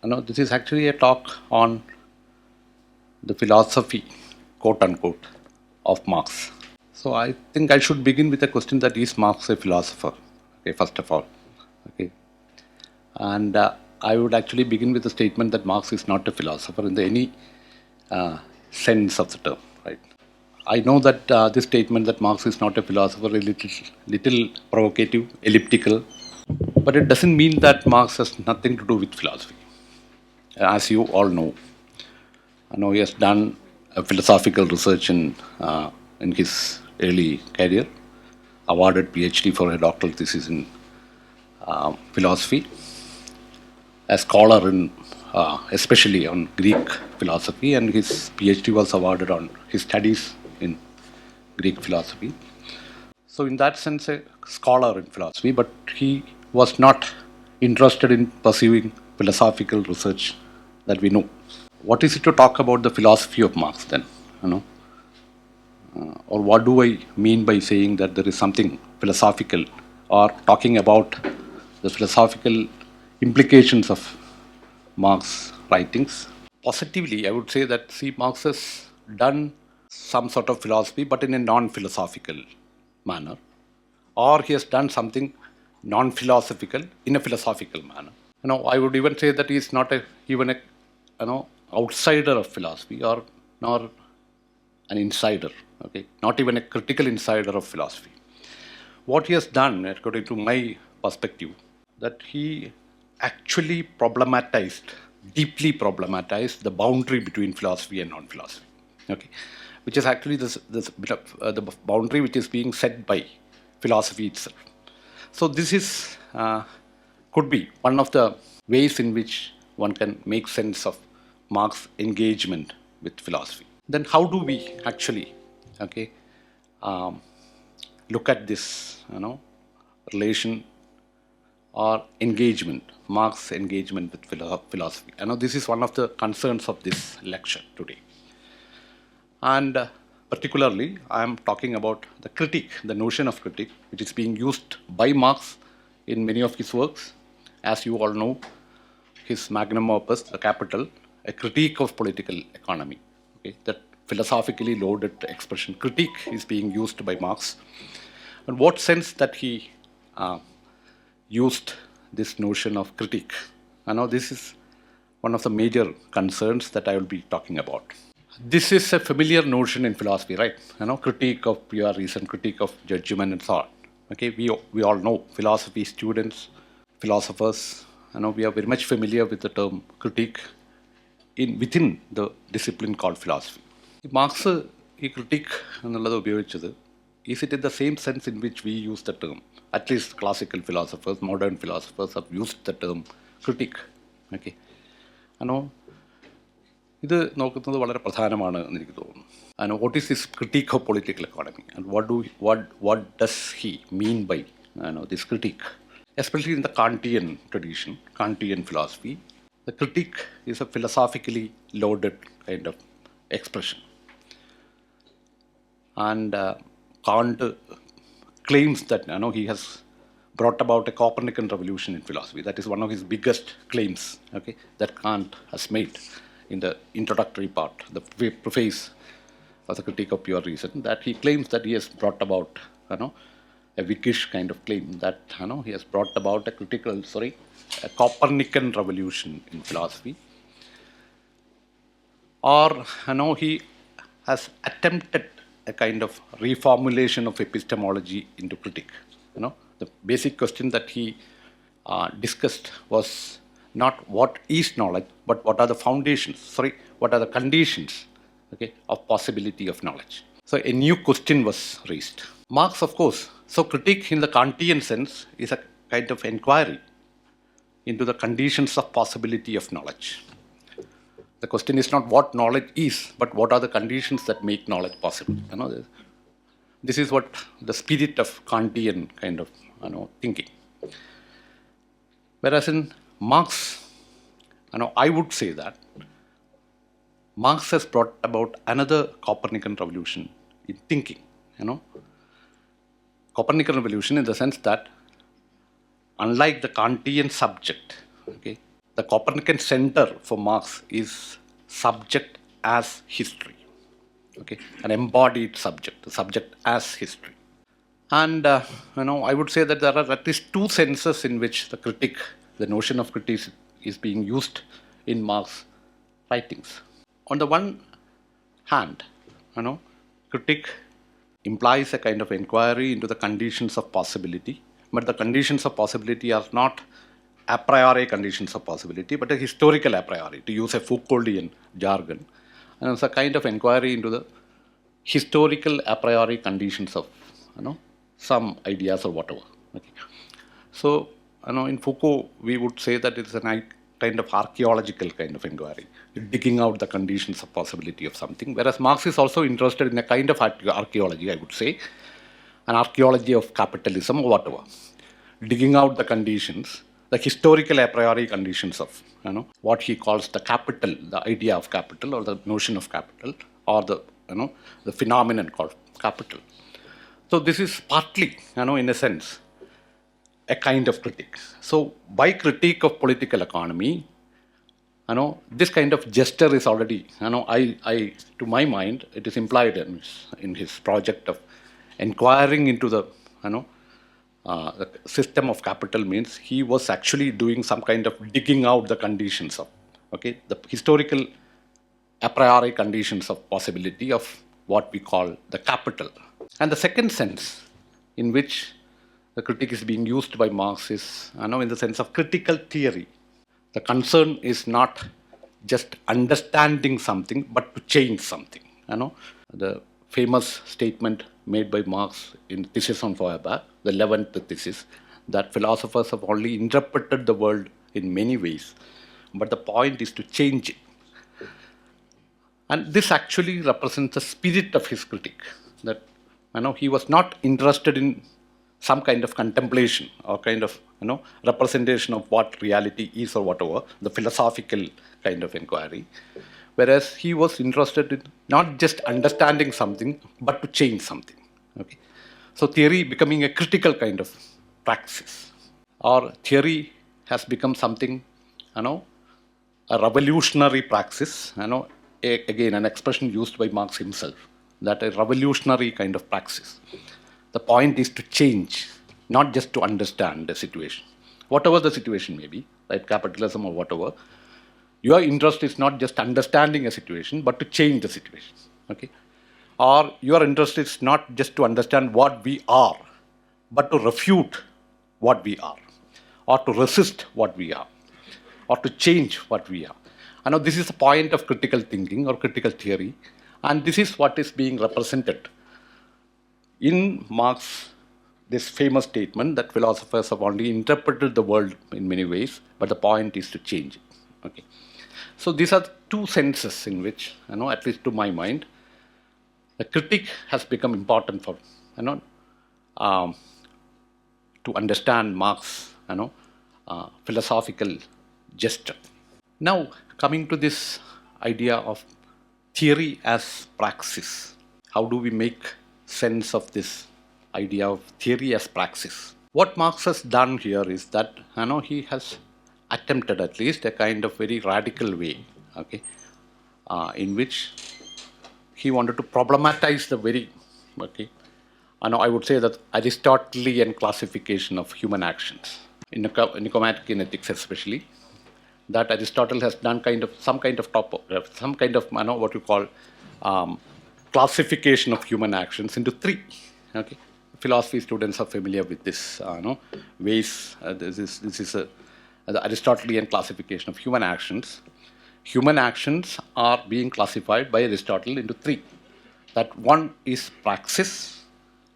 This is actually a talk on the philosophy, quote unquote, of Marx. So I think I should begin with a question that is Marx a philosopher? Okay, first of all. Okay. And I would actually begin with the statement that Marx is not a philosopher in any sense of the term, right? I know that this statement that Marx is not a philosopher is little provocative, elliptical, but it doesn't mean that Marx has nothing to do with philosophy. As you all know, I know he has done a philosophical research in his early career, awarded PhD for a doctoral thesis in philosophy, a scholar in especially on Greek philosophy, and his PhD was awarded on his studies in Greek philosophy. So, in that sense, a scholar in philosophy, but he was not interested in pursuing philosophical research that we know. What is it to talk about the philosophy of Marx then? You know, or what do I mean by saying that there is something philosophical, or talking about the philosophical implications of Marx writings? Positively, I would say that Marx has done some sort of philosophy, but in a non-philosophical manner, or he has done something non-philosophical in a philosophical manner. I would even say that he is not even a outsider of philosophy, or nor an insider. Okay, not even a critical insider of philosophy. What he has done, according to my perspective, that he actually deeply problematized the boundary between philosophy and non-philosophy. Okay, which is actually this bit of, the boundary which is being set by philosophy itself. So this is could be one of the ways in which one can make sense of Marx's engagement with philosophy. Then how do we actually, okay, um, look at this, relation or engagement, Marx's engagement with philosophy? This is one of the concerns of this lecture today. And particularly, I am talking about the critique, the notion of critique, which is being used by Marx in many of his works. As you all know, his magnum opus, The Capital, a critique of political economy. Okay, that philosophically loaded expression, critique, is being used by Marx. And what sense that he used this notion of critique? This is one of the major concerns that I will be talking about. This is a familiar notion in philosophy, right? Critique of pure reason, critique of judgment, and so on. Okay, we all know philosophy students, philosophers. We are very much familiar with the term critique within the discipline called philosophy. Marx ഈ critique എന്നുള്ളത് ഉപയോഗിച്ചത്, is it in the same sense in which we use the term? At least classical philosophers, modern philosophers have used the term critique. Okay, ഇത് നോക്കുന്നത് വളരെ പ്രധാനമാണ് എന്ന് എനിക്ക് തോന്നുന്നു. What is this critique of political economy, and what does he mean by this critique? Especially in the Kantian tradition, Kantian philosophy, the critique is a philosophically loaded kind of expression. And Kant claims that he has brought about a Copernican revolution in philosophy. That is one of his biggest claims, okay, that Kant has made in the introductory part, the preface of the Critique of Pure Reason, that he claims that he has brought about, a Wickish kind of claim that he has brought about a Copernican revolution in philosophy, or he has attempted a kind of reformulation of epistemology into critique. The basic question that he discussed was not what is knowledge, but what are the foundations, what are the conditions, okay, of possibility of knowledge. So a new question was raised. Marx, of course, so critique in the Kantian sense is a kind of inquiry into the conditions of possibility of knowledge. The question is not what knowledge is, but what are the conditions that make knowledge possible. This is what the spirit of Kantian kind of thinking. Whereas in Marx, I would say that Marx has brought about another Copernican revolution in thinking. Copernican revolution in the sense that, unlike the Kantian subject, okay, the Copernican center for Marx is subject as history. Okay, an embodied subject, the subject as history. And I would say that there are at least two senses in which the notion of critique is being used in Marx writings. On the one hand, critique implies a kind of inquiry into the conditions of possibility, but the conditions of possibility are not a priori conditions of possibility, but a historical a priori, to use a Foucauldian jargon. And it's a kind of inquiry into the historical a priori conditions of some ideas or whatever. Okay. So in Foucault we would say that it's a kind of archaeological kind of inquiry, digging out the conditions of possibility of something, whereas Marx is also interested in a kind of archaeology, I would say, an archaeology of capitalism or whatever, digging out the conditions, the historical a priori conditions of what he calls the capital, the idea of capital or the notion of capital, or the phenomenon called capital. So this is partly, in a sense, a kind of critique. So by critique of political economy, this kind of gesture is already, I to my mind, it is implied in his project of inquiring into the system of capital, means he was actually doing some kind of digging out the conditions of, the historical a priori conditions of possibility of what we call the capital. And the second sense in which the critique is being used by Marx is, in the sense of critical theory. The concern is not just understanding something, but to change something. The famous statement made by Marx in Thesis on Feuerbach, the 11th thesis, that philosophers have only interpreted the world in many ways, but the point is to change it. And this actually represents the spirit of his critique, that he was not interested in some kind of contemplation or kind of representation of what reality is or whatever, the philosophical kind of inquiry, whereas he was interested in not just understanding something but to change something. Okay, so theory becoming a critical kind of praxis, or theory has become something, a revolutionary praxis. Again, an expression used by Marx himself, that a revolutionary kind of praxis. The point is to change, not just to understand the situation. Whatever the situation may be, like capitalism or whatever, your interest is not just understanding a situation, but to change the situation. Okay? Or your interest is not just to understand what we are, but to refute what we are, or to resist what we are, or to change what we are. This is a point of critical thinking or critical theory, and this is what is being represented in Marx, this famous statement that philosophers have only interpreted the world in many ways, but the point is to change it. Okay. So these are two senses in which, at least to my mind, the critique has become important for, to understand Marx, philosophical gesture. Now, coming to this idea of theory as praxis, how do we make sense of this idea of theory as praxis? What Marx has done here is that, he has attempted at least a kind of very radical way, in which he wanted to problematize the very, I would say that Aristotelian classification of human actions, in Nicomachean Ethics especially, that Aristotle has done some kind of what you call classification of human actions into three. Okay, philosophy students are familiar with this ways. This is the Aristotelian classification of human actions. Human actions are being classified by Aristotle into three. That one is praxis,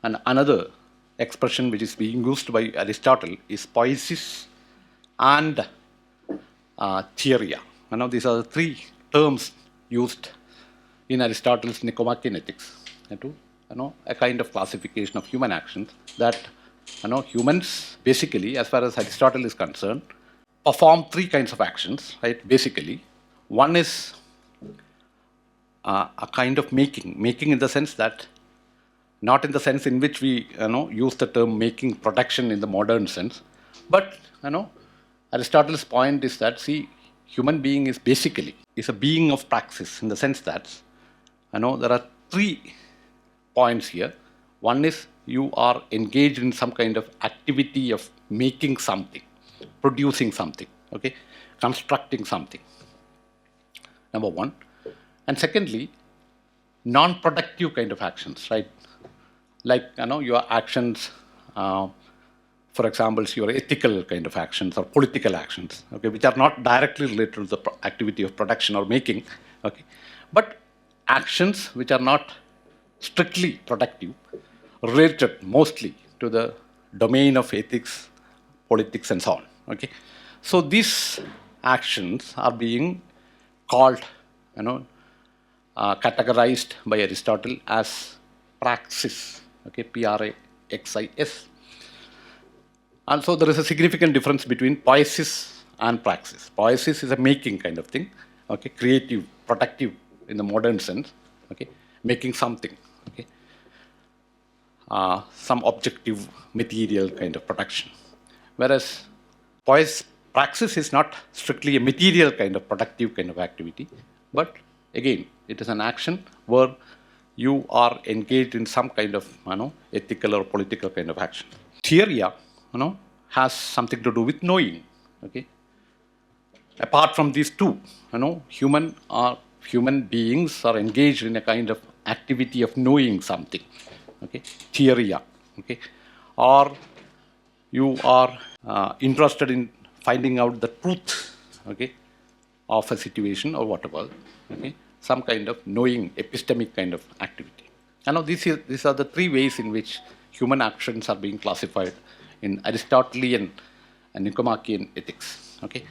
and another expression which is being used by Aristotle is poiesis and theoria. These are the three terms used in Aristotle's Nicomachean Ethics to a kind of classification of human actions, that humans basically, as far as Aristotle is concerned, perform three kinds of actions, right? Basically, one is a kind of making in the sense that, not in the sense in which we use the term making, production in the modern sense, but Aristotle's point is that, see, human being is basically is a being of praxis, in the sense that, there are 3 points here. One is you are engaged in some kind of activity of making something, producing something, okay, constructing something. Number 1. And secondly, non-productive kind of actions, right? Like, your actions, for example, your ethical kind of actions or political actions, okay, which are not directly related to the activity of production or making, okay, but actions which are not strictly productive, related mostly to the domain of ethics, politics, and so on, okay. So these actions are being called, categorized by Aristotle as praxis, okay, Praxis. And so there is a significant difference between poiesis and praxis. Poiesis is a making kind of thing, okay, creative, productive in the modern sense, okay, making something, okay, some objective material kind of production. Whereas praxis is not strictly a material kind of productive kind of activity, but again, it is an action where you are engaged in some kind of, ethical or political kind of action. Theoria, has something to do with knowing, okay. Apart from these 2, human beings are engaged in a kind of activity of knowing something, okay, theoria, okay, or you are interested in finding out the truth, okay, of a situation or whatever, okay, some kind of knowing, epistemic kind of activity. These are the 3 ways in which human actions are being classified in Aristotelian and Nicomachean ethics, okay.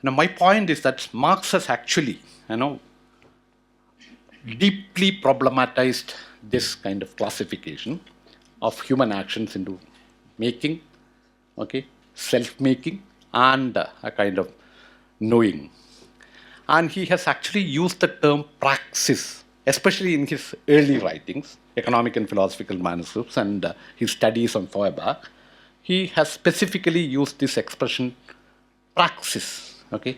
Now, my point is that Marx has actually, deeply problematized this kind of classification of human actions into making, okay, self-making, and a kind of knowing. And he has actually used the term praxis, especially in his early writings, economic and philosophical manuscripts, and his studies on Feuerbach. He has specifically used this expression praxis, okay,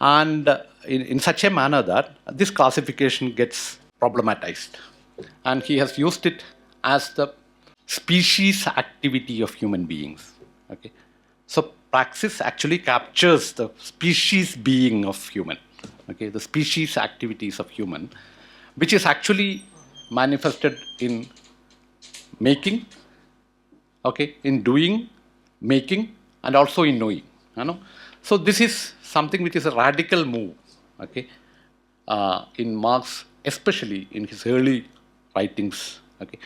and in such a manner that this classification gets problematized. And he has used it as the species activity of human beings, okay. So praxis actually captures the species being of human, okay, the species activities of human, which is actually manifested in making, okay, in doing, making, and also in knowing, So this is something which is a radical move, okay, in Marx, especially in his early writings, okay.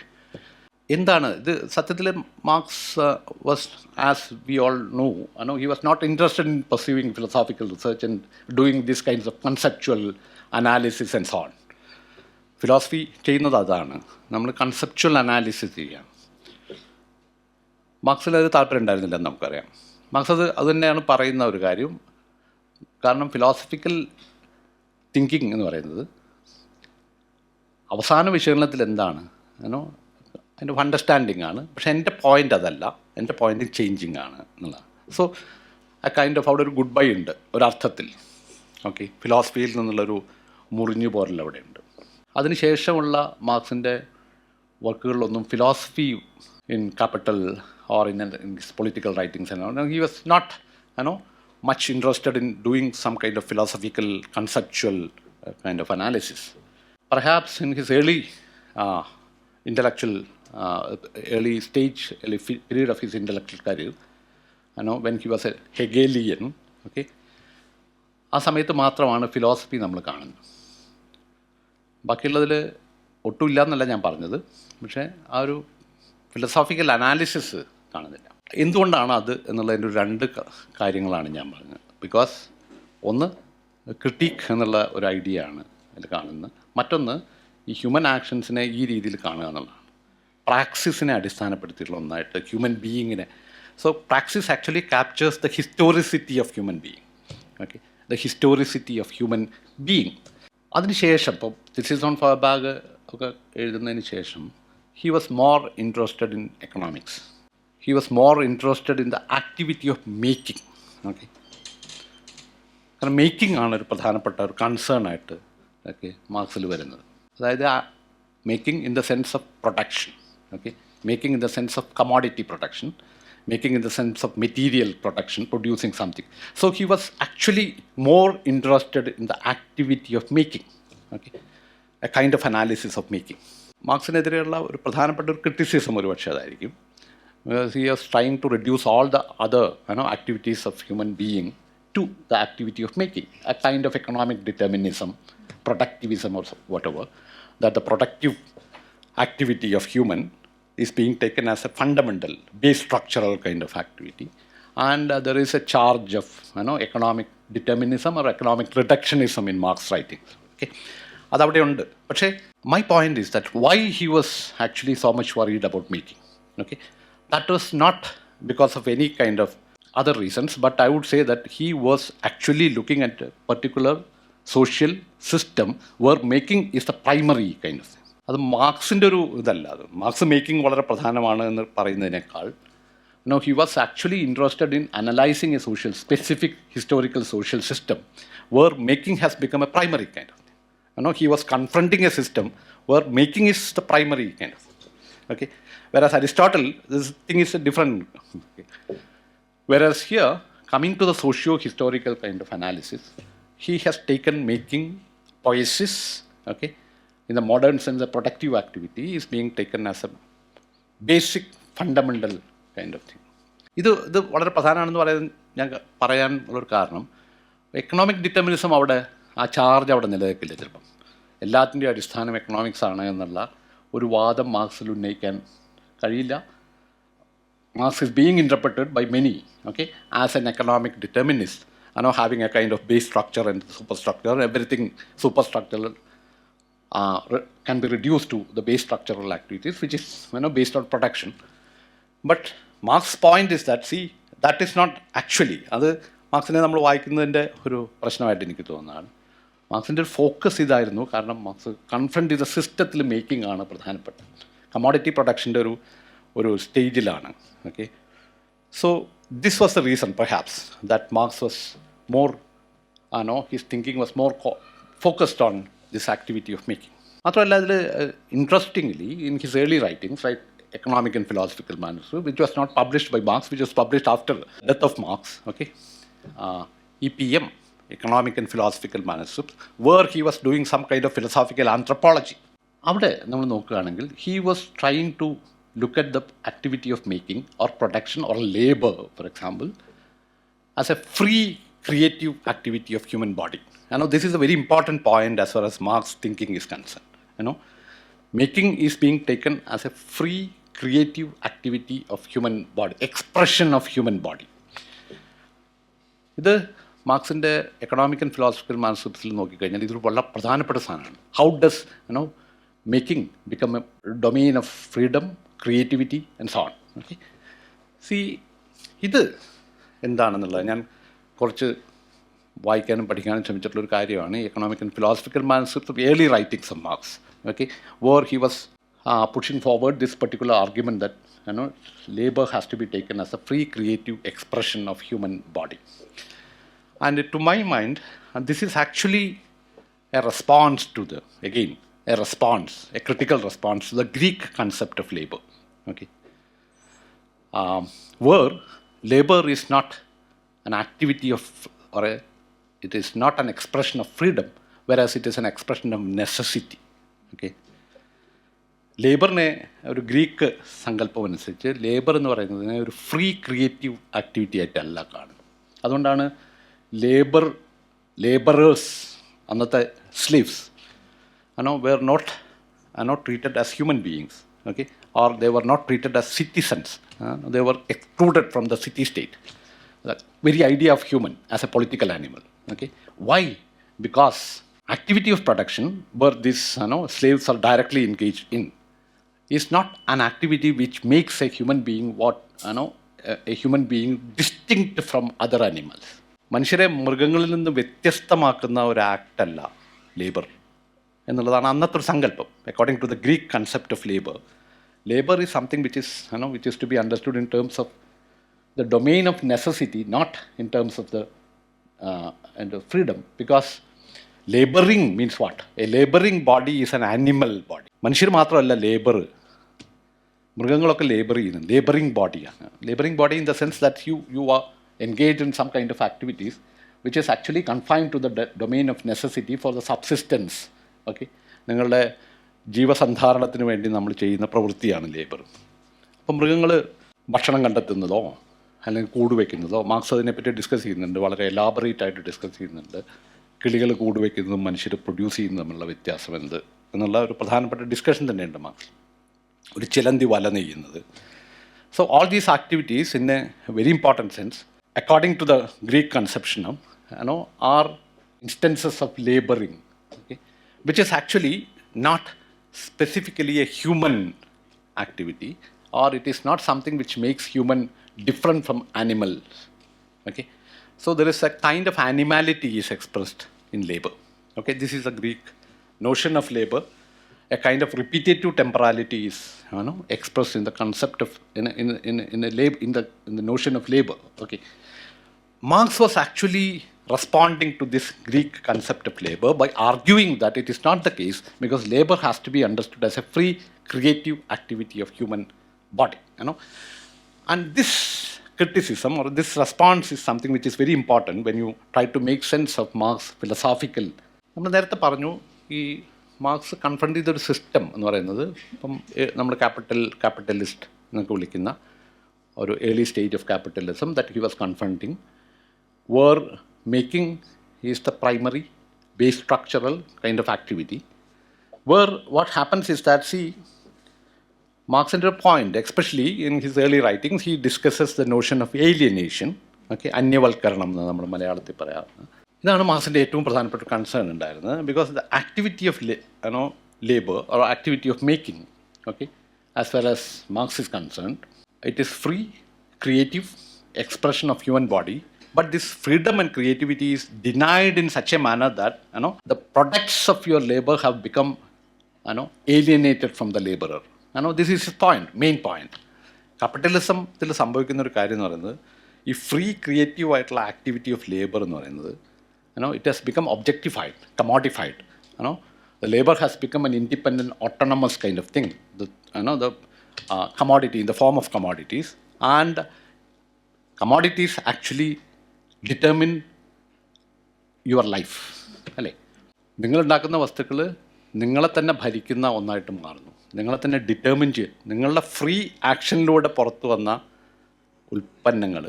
എന്താണ് ഇത് സത്യത്തിൽ marks was, as we all no, he was not interested in pursuing philosophical research and doing these kinds of conceptual analysis and so on. Philosophy ചെയ്യുന്നത് അതാണ്, നമ്മൾ conceptual analysis ചെയ്യാം. മാർക്സിന് അത് താല്പര്യം ഉണ്ടായിരുന്നില്ലെന്ന് നമുക്കറിയാം. മാർക്സ് അത് തന്നെയാണ് പറയുന്ന ഒരു കാര്യം. കാരണം ഫിലോസഫിക്കൽ തിങ്കിങ് എന്ന് പറയുന്നത് അവസാന വിശകലനത്തിൽ എന്താണ്, അതിൻ്റെ അണ്ടർസ്റ്റാൻഡിങ് ആണ്. പക്ഷേ എൻ്റെ പോയിൻ്റ് അതല്ല, എൻ്റെ പോയിൻ്റ് ചേഞ്ചിങ് ആണ് എന്നുള്ളതാണ്. സോ ആ കൈൻഡ് ഓഫ് അവിടെ ഒരു ഗുഡ് ബൈ ഉണ്ട് ഒരർത്ഥത്തിൽ, ഓക്കെ. ഫിലോസഫിയിൽ നിന്നുള്ളൊരു മുറിഞ്ഞു പോരൽ അവിടെ ഉണ്ട്. അതിനുശേഷമുള്ള മാർക്സിൻ്റെ വർക്കുകളിലൊന്നും philosophy in capital or in his political writings, he was not, much interested in doing some kind of philosophical, conceptual kind of analysis. Perhaps in his early intellectual, early period of his intellectual career, when he was a Hegelian, okay, ആ സമയത്ത് മാത്രമാണ് philosophy നമ്മൾ കാണുന്നത്. ബാക്കിയുള്ളതിൽ ഒട്ടുമില്ല എന്നല്ല ഞാൻ പറഞ്ഞത്, പക്ഷേ ആ ഒരു ഫിലോസോഫിക്കൽ അനാലിസിസ് കാണുന്നില്ല. എന്തുകൊണ്ടാണ് അത് എന്നുള്ളതിൻ്റെ ഒരു 2 കാര്യങ്ങളാണ് ഞാൻ പറഞ്ഞത്. ബിക്കോസ് ഒന്ന് ക്രിട്ടീക്ക് എന്നുള്ള ഒരു ഐഡിയ ആണ് അതിൽ കാണുന്നത്. മറ്റൊന്ന് ഈ ഹ്യൂമൻ ആക്ഷൻസിനെ ഈ രീതിയിൽ കാണുക എന്നുള്ളതാണ്. പ്രാക്സിസിനെ അടിസ്ഥാനപ്പെടുത്തിയിട്ടുള്ള ഒന്നായിട്ട് ഹ്യൂമൻ ബീയിങ്ങിനെ. So praxis actually captures the historicity of human being, okay, the historicity of human being. അതിനുശേഷം ഇപ്പോൾ തിസിസ് ഓൺ ഫെയർബാഗ് ഒക്കെ എഴുതുന്നതിന് ശേഷം he was more interested in economics. He was more interested in the activity of making, okay, കാരണം making ആണ് ഒരു പ്രധാനപ്പെട്ട ഒരു കൺസേൺ ആയിട്ട് ഓക്കെ മാർക്സിൽ വരുന്നത്. അതായത് making in the sense of production, okay, making in the sense of commodity production, making in the sense of material production, producing something. So he was actually more interested in the activity of making, okay, a kind of analysis of making. മാർക്സിനെതിരെയുള്ള ഒരു പ്രധാനപ്പെട്ട ഒരു criticism ഒരു പക്ഷേ അതായിരിക്കും. He was trying to reduce all the other activities of human being to the activity of making, a kind of economic determinism, productivism or whatever, that the productive activity of human is being taken as a fundamental, base structural kind of activity. And there is a charge of economic determinism or economic reductionism in Marx writings. Okay? അതവിടെ ഉണ്ട്. പക്ഷേ my point is that why he was actually so much worried about making. Okay? That was not because of any kind of other reasons, but I would say that he was actually looking at a particular social system where making is the primary kind of thing. അത് മാർക്സിൻ്റെ ഒരു ഇതല്ല. അത് marks making വളരെ പ്രധാനമാണ് എന്ന് പറയുന്നതിനേക്കാൾ he was actually interested in analyzing a social, specific historical social system where making has become a primary kind of thing. He was confronting a system where making is the primary kind of thing. Okay? Whereas Aristotle, this thing is a different. Okay? Whereas here, coming to the socio-historical kind of analysis, he has taken making, poiesis, okay, in the modern sense, the productive activity is being taken as a basic, fundamental kind of thing. ഇത് വളരെ പ്രധാനമാണെന്ന് പറയാനുള്ളൊരു കാരണം economic determinism അവിടെ ആ charge അവിടെ നിലനിൽക്കില്ല. ചിലപ്പം എല്ലാത്തിൻ്റെയും അടിസ്ഥാനം എക്കണോമിക്സ് ആണ് എന്നുള്ള ഒരു വാദം മാർക്സിൽ ഉന്നയിക്കാൻ കഴിയില്ല. Marx is being interpreted by many, okay, as an economic determinist, having a kind of base structure and superstructure, everything superstructural can be reduced to the base structural activities, which is based on production. But Marx's point is that, see, that is not actually, അത് മാർക്സിനെ നമ്മൾ വായിക്കുന്നതിൻ്റെ ഒരു പ്രശ്നമായിട്ട് എനിക്ക് തോന്നുന്നതാണ്. മാർക്സിൻ്റെ ഒരു focus ഇതായിരുന്നു. കാരണം marks confront ചെയ്ത സിസ്റ്റത്തിൽ മേക്കിംഗ് ആണ് പ്രധാനപ്പെട്ടത്. കമോഡിറ്റി പ്രൊഡക്ഷൻ്റെ ഒരു സ്റ്റേജിലാണ്. Okay, so this was the reason perhaps that Marx was more, his thinking was more focused on this activity of making. മാത്രമല്ല അതിൽ interestingly in his early writings, right, Economic and Philosophical Manuscript, which was not published by Marx, which was published after the death of Marx, okay, EPM, Economic and Philosophical Manuscript, where he was doing some kind of philosophical anthropology. അവിടെ നമ്മൾ നോക്കുകയാണെങ്കിൽ he was trying to look at the activity of making or production or labor, for example, as a free creative activity of human body. This is a very important point as far as Marx thinking is concerned. Making is being taken as a free creative activity of human body, expression of human body. ഇത് മാർക്സിൻ്റെ economic and philosophical മാനസ്ക്രിപ്റ്റ്സിൽ നോക്കിക്കഴിഞ്ഞാൽ ഇതൊരു വളരെ പ്രധാനപ്പെട്ട സാധനമാണ്. How does making become a domain of freedom, creativity and so on. Okay? See, ഇത് എന്താണെന്നുള്ളത് ഞാൻ കുറച്ച് വായിക്കാനും പഠിക്കാനും ശ്രമിച്ചിട്ടുള്ളൊരു കാര്യമാണ് economic and philosophical manuscripts of early writings of marks. Okay? Where he was pushing forward this particular argument that labor has to be taken as a free creative expression of human body. And to my mind, this is actually a response to a critical response to the Greek concept of labor. Okay, where labor is not an activity of, it is not an expression of freedom, whereas it is an expression of necessity. Okay, ലേബറിനെ ഒരു Greek സങ്കല്പം അനുസരിച്ച് labour എന്ന് പറയുന്നതിനെ ഒരു free creative activity ആയിട്ടല്ല കാണുന്നത്. അതുകൊണ്ടാണ് labourers, അന്നത്തെ sleeves, were not treated as human beings, okay, or they were not treated as citizens. They were excluded from the city state. The very idea of human as a political animal. Okay, why? Because activity of production, where these slaves are directly engaged in, is not an activity which makes a human being a human being distinct from other animals. മനുഷ്യരെ മൃഗങ്ങളിൽ നിന്ന് വ്യത്യസ്തമാക്കുന്ന ഒരു ആക്ടല്ല labour എന്നുള്ളതാണ് അന്നത്തെ ഒരു സങ്കല്പം. According to the Greek concept of labour is something which is to be understood in terms of the domain of necessity, not in terms of the and freedom, because laboring means what? A laboring body is an animal body. മനുഷ്യർ മാത്രമല്ല labour, മൃഗങ്ങളൊക്കെ labour ചെയ്യുന്നു. Labouring ബോഡിയാണ്. Labouring body in the sense that you are engage in some kind of activities which is actually confined to the domain of necessity for the subsistence. Okay, നിങ്ങളുടെ ജീവസന്ധാരണത്തിന് വേണ്ടി നമ്മൾ ചെയ്യുന്ന പ്രവൃത്തിയാണ് ലേബർ. അപ്പം മൃഗങ്ങൾ ഭക്ഷണം കണ്ടെത്തുന്നതോ അല്ലെങ്കിൽ കൂട് വയ്ക്കുന്നതോ, മാർക്സ് അതിനെപ്പറ്റി ഡിസ്കസ് ചെയ്യുന്നുണ്ട്, വളരെ എലാബറേറ്റ് ആയിട്ട് ഡിസ്കസ് ചെയ്യുന്നുണ്ട്. കിളികൾ കൂട് വയ്ക്കുന്നതും മനുഷ്യർ പ്രൊഡ്യൂസ് ചെയ്യുന്നതും തമ്മിലുള്ള വ്യത്യാസം എന്ത് എന്നുള്ള ഒരു പ്രധാനപ്പെട്ട ഡിസ്കഷൻ തന്നെയുണ്ട് മാർക്സ്. ഒരു ചിലന്തി വല നെയ്യുന്നത്. So all these activities in a very important sense, according to the Greek conception of are instances of labouring, okay, which is actually not specifically a human activity, or it is not something which makes human different from animals. Okay, so there is a kind of animality is expressed in labor. Okay, this is a Greek notion of labor. A kind of repetitive temporality is expressed in the concept of in the notion of labor. Okay, Marx was actually responding to this Greek concept of labor by arguing that it is not the case, because labor has to be understood as a free creative activity of human body. And this criticism or this response is something which is very important when you try to make sense of Marx philosophical. നമ്മൾ നേരത്തെ പറഞ്ഞു, ഈ marks confront ചെയ്തൊരു system എന്ന് പറയുന്നത് ഇപ്പം നമ്മൾ capitalist എന്നൊക്കെ വിളിക്കുന്ന ഒരു early stage of capitalism that he was confronting were making is the primary base structural kind of activity, where what happens is that, see, Marx at a point, especially in his early writings, he discusses the notion of alienation. Okay, അന്യവൽക്കരണം എന്ന് നമ്മൾ മലയാളത്തിൽ പറയാം. ഇതാണ് മാർക്സിൻ്റെ ഏറ്റവും പ്രധാനപ്പെട്ട concern ഉണ്ടായിരുന്നത്. Because the activity of labour or activity of making, okay, as well as marks is concerned, it is free creative expression of human body. But this freedom and creativity is denied in such a manner that the products of your labor have become alienated from the laborer. This is his point, main point. Capitalism-ത്തിൽ സംഭവിക്കുന്ന ഒരു കാര്യം എന്ന് പറയുന്നത്, ഈ free creative ആയിട്ടുള്ള activity of labour എന്ന് പറയുന്നത് it has become objectified, commodified. The labor has become an independent, autonomous kind of thing. The commodity in the form of commodities, and commodities actually determine your life. അല്ലേ? നിങ്ങളുണ്ടാക്കുന്ന വസ്തുക്കൾ നിങ്ങളെ തന്നെ ഭരിക്കുന്ന ഒന്നായിട്ട് മാറുന്നു, നിങ്ങളെ തന്നെ ഡിറ്റർമിൻ ചെയ്യും. നിങ്ങളുടെ ഫ്രീ ആക്ഷനിലൂടെ പുറത്തു വന്ന ഉൽപ്പന്നങ്ങൾ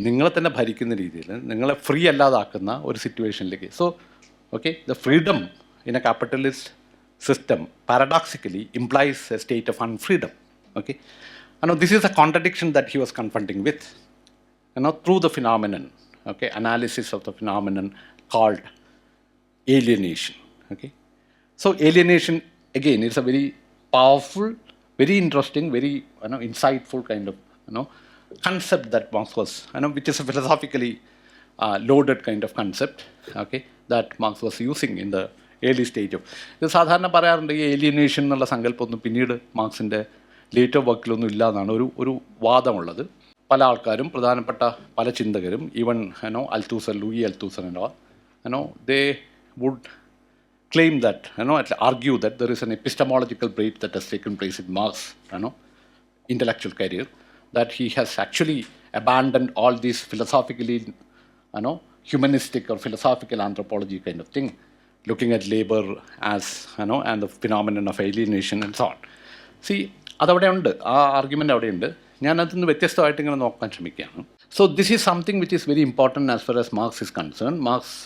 നിങ്ങളെ തന്നെ ഭരിക്കുന്ന രീതിയിൽ നിങ്ങളെ ഫ്രീ അല്ലാതാക്കുന്ന ഒരു സിറ്റുവേഷനിലേക്ക്. So okay, the freedom in a capitalist system paradoxically implies a state of unfreedom. Okay, this is a contradiction that he was confronting with through the phenomenon, okay, analysis of the phenomenon called alienation. Okay, so alienation again is a very powerful, very interesting, very insightful kind of concept that Marx was, which is a philosophically loaded kind of concept, okay, that Marx was using in the early stage of. ഇത് സാധാരണ പറയാറുണ്ട്, ഈ alienation എന്നുള്ള സങ്കല്പമൊന്നും പിന്നീട് മാർക്സിൻ്റെ later വർക്കിലൊന്നും ഇല്ല എന്നാണ് ഒരു വാദമുള്ളത്. പല ആൾക്കാരും, പ്രധാനപ്പെട്ട പല ചിന്തകരും, even Althusser, Louis Althusser they would claim that, argue that there is an epistemological break that has taken place in Marx intellectual career, that he has actually abandoned all these philosophically humanistic or philosophical anthropology kind of thing, looking at labor as and the phenomenon of alienation and so on. See, അതവിടെ ഉണ്ട്, ആ argument അവിടെ ഉണ്ട്. ഞാനതിന് വ്യത്യസ്തമായിട്ട് ഇങ്ങനെ നോക്കാൻ ശ്രമിക്കുകയാണ്. So this is something which is very important as far as marks is concern. Marks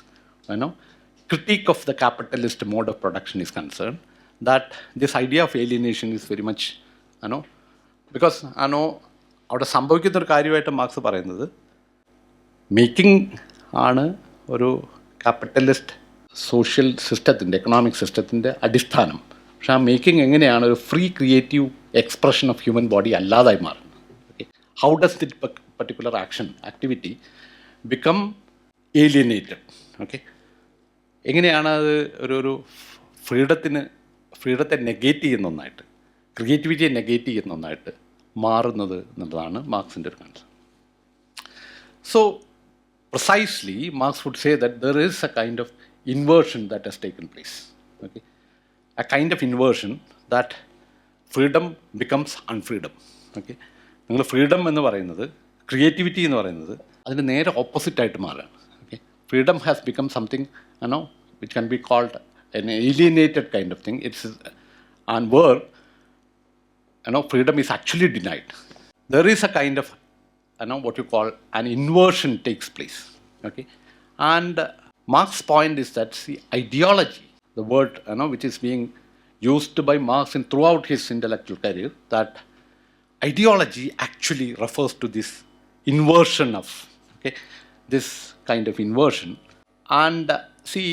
critique of the capitalist mode of production is concerned, that this idea of alienation is very much because അവിടെ സംഭവിക്കുന്ന ഒരു കാര്യമായിട്ട് marks പറയുന്നത്, making ആണ് ഒരു capitalist social സിസ്റ്റത്തിൻ്റെ, economic സിസ്റ്റത്തിൻ്റെ അടിസ്ഥാനം. പക്ഷെ ആ മേക്കിംഗ് എങ്ങനെയാണ് ഒരു free creative expression of human body അല്ലാതായി മാറുന്നത്? Okay, how does this particular activity become alienated? Okay, എങ്ങനെയാണ് അത് ഒരു ഫ്രീഡത്തെ നെഗേറ്റ് ചെയ്യുന്ന ഒന്നായിട്ട്, ക്രിയേറ്റിവിറ്റിയെ നെഗേറ്റ് ചെയ്യുന്ന ഒന്നായിട്ട് മാറുന്നത് എന്നുള്ളതാണ് മാർക്സിൻ്റെ ഒരു concern. So precisely, Marx would say that there is a kind of inversion that has taken place. Okay? A kind of inversion that freedom becomes unfreedom. Okay? നിങ്ങൾ ഫ്രീഡം എന്ന് പറയുന്നത് ക്രിയേറ്റിവിറ്റി എന്ന് പറയുന്നത് അതിന് നേരെ ഓപ്പോസിറ്റ് ആയിട്ട് മാറുകയാണ്. Okay, freedom has become something which can be called an alienated kind of thing. It's and where freedom is actually denied. There is a kind of what you call an inversion takes place. Okay, and Marx's point is that the ideology, the word which is being used by Marx in throughout his intellectual career, that ideology actually refers to this inversion of this kind of inversion. And see,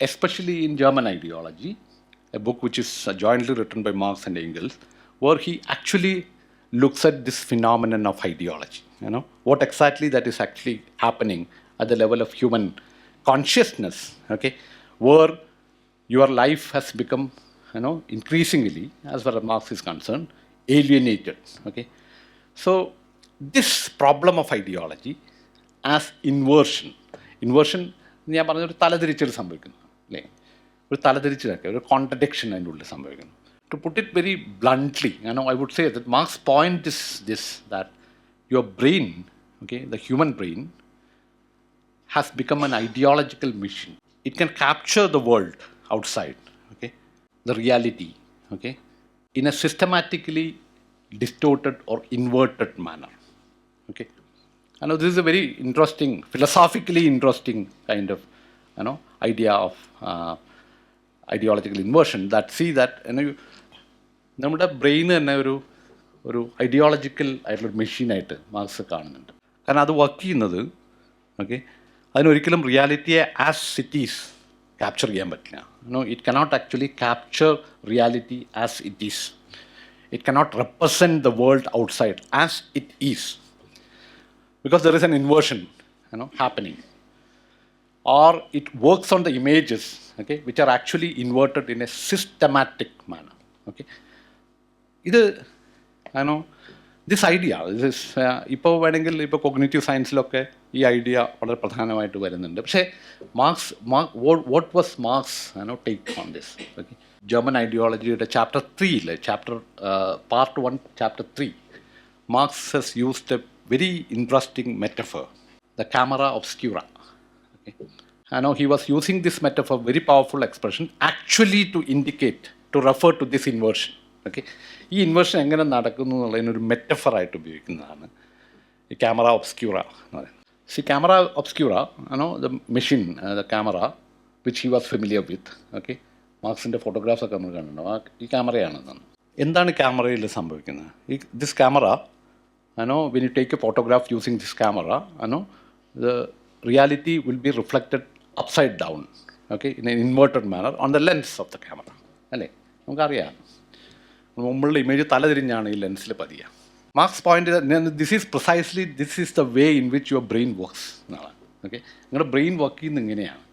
especially in German ideology, a book which is jointly written by Marx and Engels, where he actually looks at this phenomenon of ideology. What exactly that is actually happening at the level of human consciousness, okay, where your life has become, increasingly, as far as Marx is concerned, alienated. Okay, so this problem of ideology as inversion, ഞാൻ പറഞ്ഞൊരു തലതിരിച്ചൊരു സംഭവിക്കുന്നു അല്ലേ, ഒരു തലതിരിച്ചിലൊക്കെ ഒരു contradiction അതിൻ്റെ ഉള്ളിൽ സംഭവിക്കുന്നു. To put it very bluntly, I would say that Marx's point is this, that your brain, okay, the human brain, has become an ideological machine. It can capture the world outside, okay, the reality, okay, in a systematically distorted or inverted manner. Okay, I know this is a very interesting, philosophically interesting kind of, idea of ideological inversion. That see that നമ്മുടെ brain തന്നെ ഒരു ideological ആയിട്ടുള്ളൊരു മെഷീനായിട്ട് marks കാണുന്നുണ്ട്. കാരണം അത് work ചെയ്യുന്നത്, okay, അതിനൊരിക്കലും റിയാലിറ്റിയെ ആസ് ഇറ്റ് ഈസ് ക്യാപ്ചർ ചെയ്യാൻ പറ്റില്ല. It cannot actually capture reality as it is. It cannot represent the world outside as it is, because there is an inversion happening, or it works on the images, okay, which are actually inverted in a systematic manner. Okay, this idea, this ഇപ്പോൾ വേണമെങ്കിൽ ഇപ്പോൾ cognitive സയൻസിലൊക്കെ ഈ idea വളരെ പ്രധാനമായിട്ട് വരുന്നുണ്ട്. പക്ഷേ what was Marx take on this? Okay, German ഐഡിയോളജിയുടെ chapter 3, part 1, chapter 3, Marx has used a very interesting metaphor, the camera obscura. Okay. He was using this metaphor, very powerful expression, actually to indicate, to refer to this inversion. Okay. ഈ inversion എങ്ങനെ നടക്കുന്നു എന്നുള്ളതിനൊരു മെറ്റഫറായിട്ട് ഉപയോഗിക്കുന്നതാണ് ഈ camera obscura എന്ന് പറയുന്നത്. See camera obscura, the machine, the camera which he was familiar with. Okay, മാർക്സിൻ്റെ ഫോട്ടോഗ്രാഫ്സൊക്കെ നമ്മൾ കണ്ടിട്ടുണ്ടാവും. ഈ ക്യാമറയാണെന്നാണ്. എന്താണ് ക്യാമറയിൽ സംഭവിക്കുന്നത്? This camera, when you take a photograph using this camera, the reality will be reflected upside down, okay, in an inverted manner on the lens of the camera. അല്ലേ, നമുക്കറിയാം മുമ്പുള്ള ഇമേജ് തലതിരിഞ്ഞാണ് ഈ ലെൻസിൽ പതിയുക. Marx point, this is the way in which your brain works എന്നാണ്. Okay, നിങ്ങളുടെ brain work ചെയ്യുന്നത് ഇങ്ങനെയാണ്.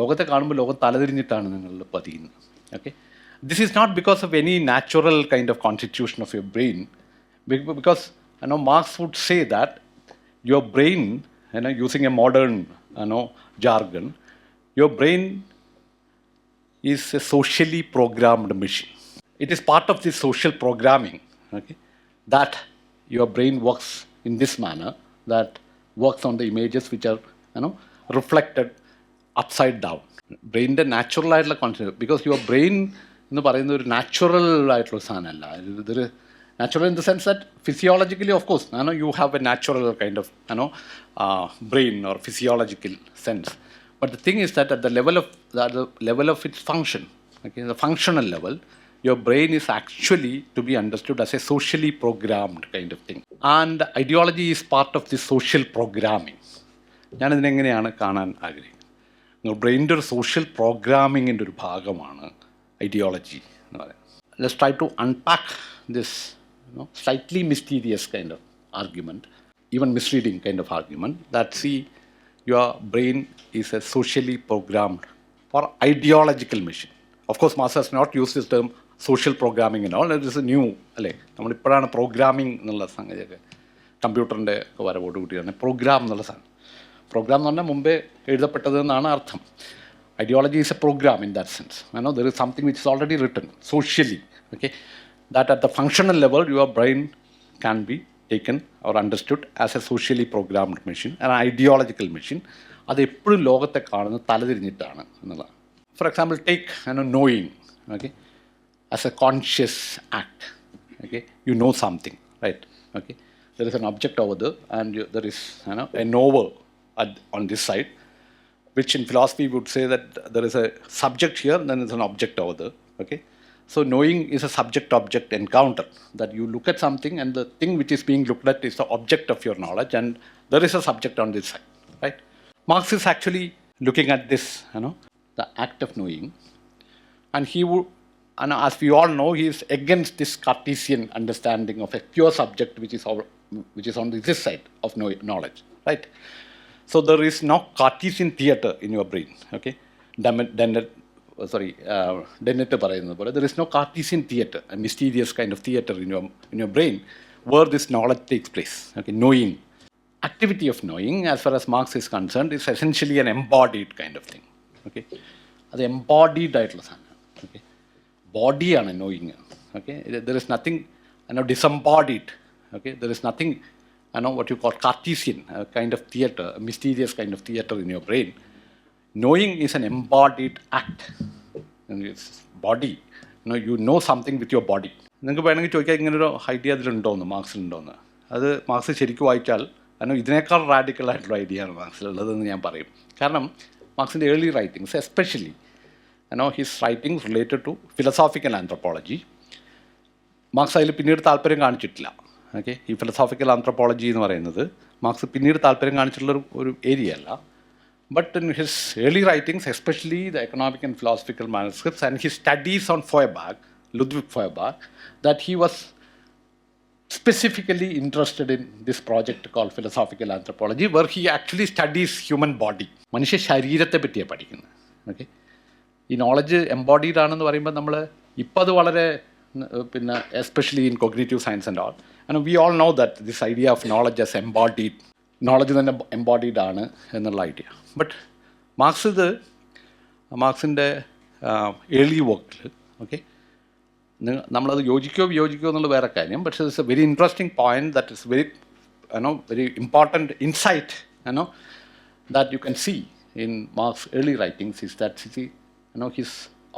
ലോകത്തെ കാണുമ്പോൾ ലോകം തലതിരിഞ്ഞിട്ടാണ് നിങ്ങളിൽ പതിയുന്നത്. Okay, this is not because of any natural kind of constitution of your brain, because Marx would say that your brain, using a modern jargon, your brain is a socially programmed machine. It is part of this social programming, okay, that your brain works in this manner, that works on the images which are reflected upside down. Brain the natural ആയിട്ടുള്ള concept, because your brain എന്ന് പറയുന്ന ഒരു natural ആയിട്ടുള്ള സാധനമല്ല. ഇതൊരു natural in the sense that physiologically, of course, you have a natural kind of brain or physiological sense. But the thing is that at the level of its function, okay, the functional level, your brain is actually to be understood as a socially programmed kind of thing. And ideology is part of this social programming. ഞാനിതിനെങ്ങനെയാണ് കാണാൻ ആഗ്രഹിക്കുന്നത്? ബ്രെയിനിൻ്റെ ഒരു social പ്രോഗ്രാമിങ്ങിൻ്റെ ഒരു ഭാഗമാണ് ideology എന്ന് പറയുന്നത്. Let's try to unpack this slightly mysterious kind of argument, even misleading kind of argument, that see, your brain is a socially programmed or ideological machine. Of course, Marx has not used this term social programming and all. It is a new, അല്ലേ, നമ്മളിപ്പോഴാണ് programming എന്നുള്ള സംഗതിയൊക്കെ കമ്പ്യൂട്ടറിൻ്റെ വരവോട് കൂടിയാണ് programme എന്നുള്ള സാധനം. Program എന്ന് പറഞ്ഞാൽ മുമ്പേ എഴുതപ്പെട്ടതെന്നാണ് അർത്ഥം. Ideology is a program in that sense. There is something which is already written socially, okay? That at the functional level, your brain can be taken or understood as a socially programmed machine, an ideological machine. അത് എപ്പോഴും ലോകത്തെ കാണുന്നത് തലതിരിഞ്ഞിട്ടാണ് എന്നുള്ളതാണ്. For example, take knowing, okay, as a conscious act. Okay, you know something, right? Okay, there is an object over there, and there is a knower on this side, which in philosophy would say that there is a subject here, then there is an object over there. Okay, so knowing is a subject-object encounter, that you look at something and the thing which is being looked at is the object of your knowledge, and there is a subject on this side, right? Marx is actually looking at this, the act of knowing, and he would, and as we all know, he is against this Cartesian understanding of a pure subject which is on this side of knowledge, right? So there is no Cartesian theater in your brain, okay? Dennett പറയുന്നത് പോലെ there is no Cartesian theater, a mysterious kind of theater in your brain where this knowledge takes place, okay? Knowing, activity of knowing, as far as Marx is concerned, is essentially an embodied kind of thing, okay? അത് embodied ആയിട്ടുള്ള സാധനം, okay? ബോഡിയാണ് knowing, okay? There is nothing disembodied, okay? There is nothing what you call Cartesian, a kind of theater, a mysterious kind of theater in your brain. Knowing is an embodied act, and it's body. You know something with your body. നിങ്ങൾക്ക് വേണമെങ്കിൽ ചോദിക്കാം ഇങ്ങനൊരു idea അതിലുണ്ടോയെന്ന്, മാർക്സിലുണ്ടോയെന്ന്. അത് marks ശരിക്കും വായിച്ചാൽ ഇതിനേക്കാൾ radical ആയിട്ടുള്ള idea ആണ് മാർക്സിലുള്ളതെന്ന് ഞാൻ പറയും. കാരണം മാർക്സിൻ്റെ early writings, especially his writings related to philosophical anthropology, Marx അതിൽ പിന്നീട് താല്പര്യം കാണിച്ചിട്ടില്ല, ഓക്കെ? ഈ ഫിലോസോഫിക്കൽ ആന്ത്രപ്പോളജി എന്ന് പറയുന്നത് മാർക്സ് പിന്നീട് താല്പര്യം കാണിച്ചിട്ടുള്ള ഒരു ഏരിയ അല്ല. But in his early writings, especially the economic and philosophical manuscripts and his studies on Feuerbach, Ludwig Feuerbach, that he was specifically interested in this project called philosophical anthropology, where he actually studies human body. മനുഷ്യ ശരീരത്തെ പറ്റിയാണ് പഠിക്കുന്നത്, okay? ഈ knowledge embodied ആണെന്ന് പറയുമ്പോൾ നമ്മൾ ഇപ്പോൾ അത് വളരെ പിന്നെ especially in cognitive science and all, and we all know that this idea of knowledge as embodied, knowledge തന്നെ എംബോഡീഡ് ആണ് എന്നുള്ള ഐഡിയ. ബട്ട് മാർക്സിൻ്റെ ഏർലി വർക്കിൽ, ഓക്കെ, നമ്മളത് യോജിക്കോ വിയോജിക്കോ എന്നുള്ള വേറെ കാര്യം. പക്ഷേ it's A very interesting point that is very important insight that you can see in Marx's early writings is that his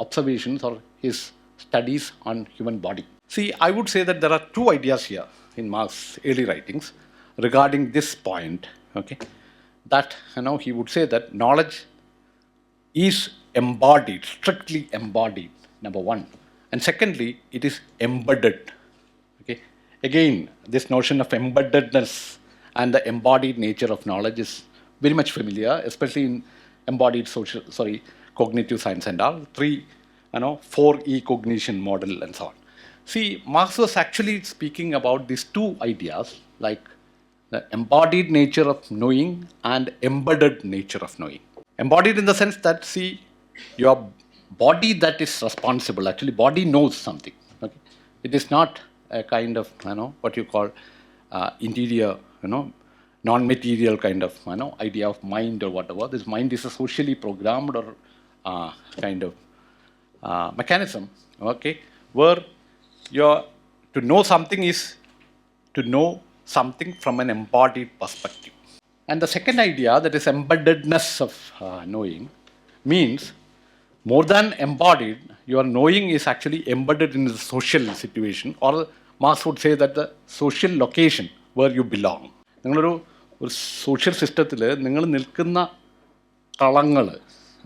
observations or his studies on human body. See, I would say that there are two ideas here in Marx's early writings regarding this point, okay? That he would say that knowledge is embodied, strictly embodied, number one, and secondly, it is embedded, okay? Again, this notion of embeddedness and the embodied nature of knowledge is very much familiar, especially in embodied cognitive science and all, 4E cognition model and so on. See, Marx was actually speaking about these two ideas, like the embodied nature of knowing and embedded nature of knowing. Embodied in the sense that, see, your body that is responsible, actually body knows something, okay? It is not a kind of, what you call interior, non-material kind of idea of mind or whatever. This mind is a socially programmed or kind of mechanism, okay, where to know something is to know something from an embodied perspective. And the second idea, that is embeddedness of knowing, means more than embodied, your knowing is actually embedded in the social situation, or Marx would say that the social location where you belong. നിങ്ങളൊരു social സിസ്റ്റത്തിൽ നിങ്ങൾ നിൽക്കുന്ന കളങ്ങൾ,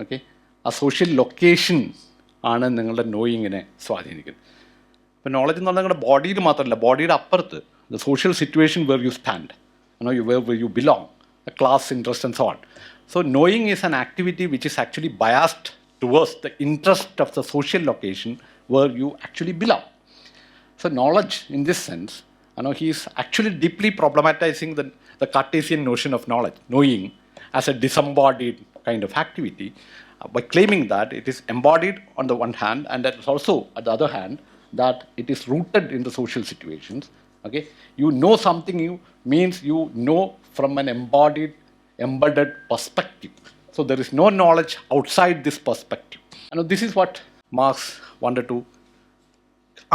okay, ആ social location ആണ് നിങ്ങളുടെ നോയിങ്ങിനെ സ്വാധീനിക്കുന്നത്. ഇപ്പോൾ knowledge എന്ന് പറഞ്ഞാൽ നിങ്ങളുടെ ബോഡിയിൽ മാത്രമല്ല, ബോഡിയുടെ അപ്പുറത്ത് the social situation were you stand, where you belong, a class interest and so on. So knowing is an activity which is actually biased towards the interest of the social location where you actually belong. So knowledge in this sense, he is actually deeply problematizing the Cartesian notion of knowledge, knowing as a disembodied kind of activity, by claiming that it is embodied on the one hand, and that is also, at the other hand, that it is rooted in the social situations. Okay, you know something, means you know from an embedded perspective. So there is no knowledge outside this perspective. This is what Marx wanted to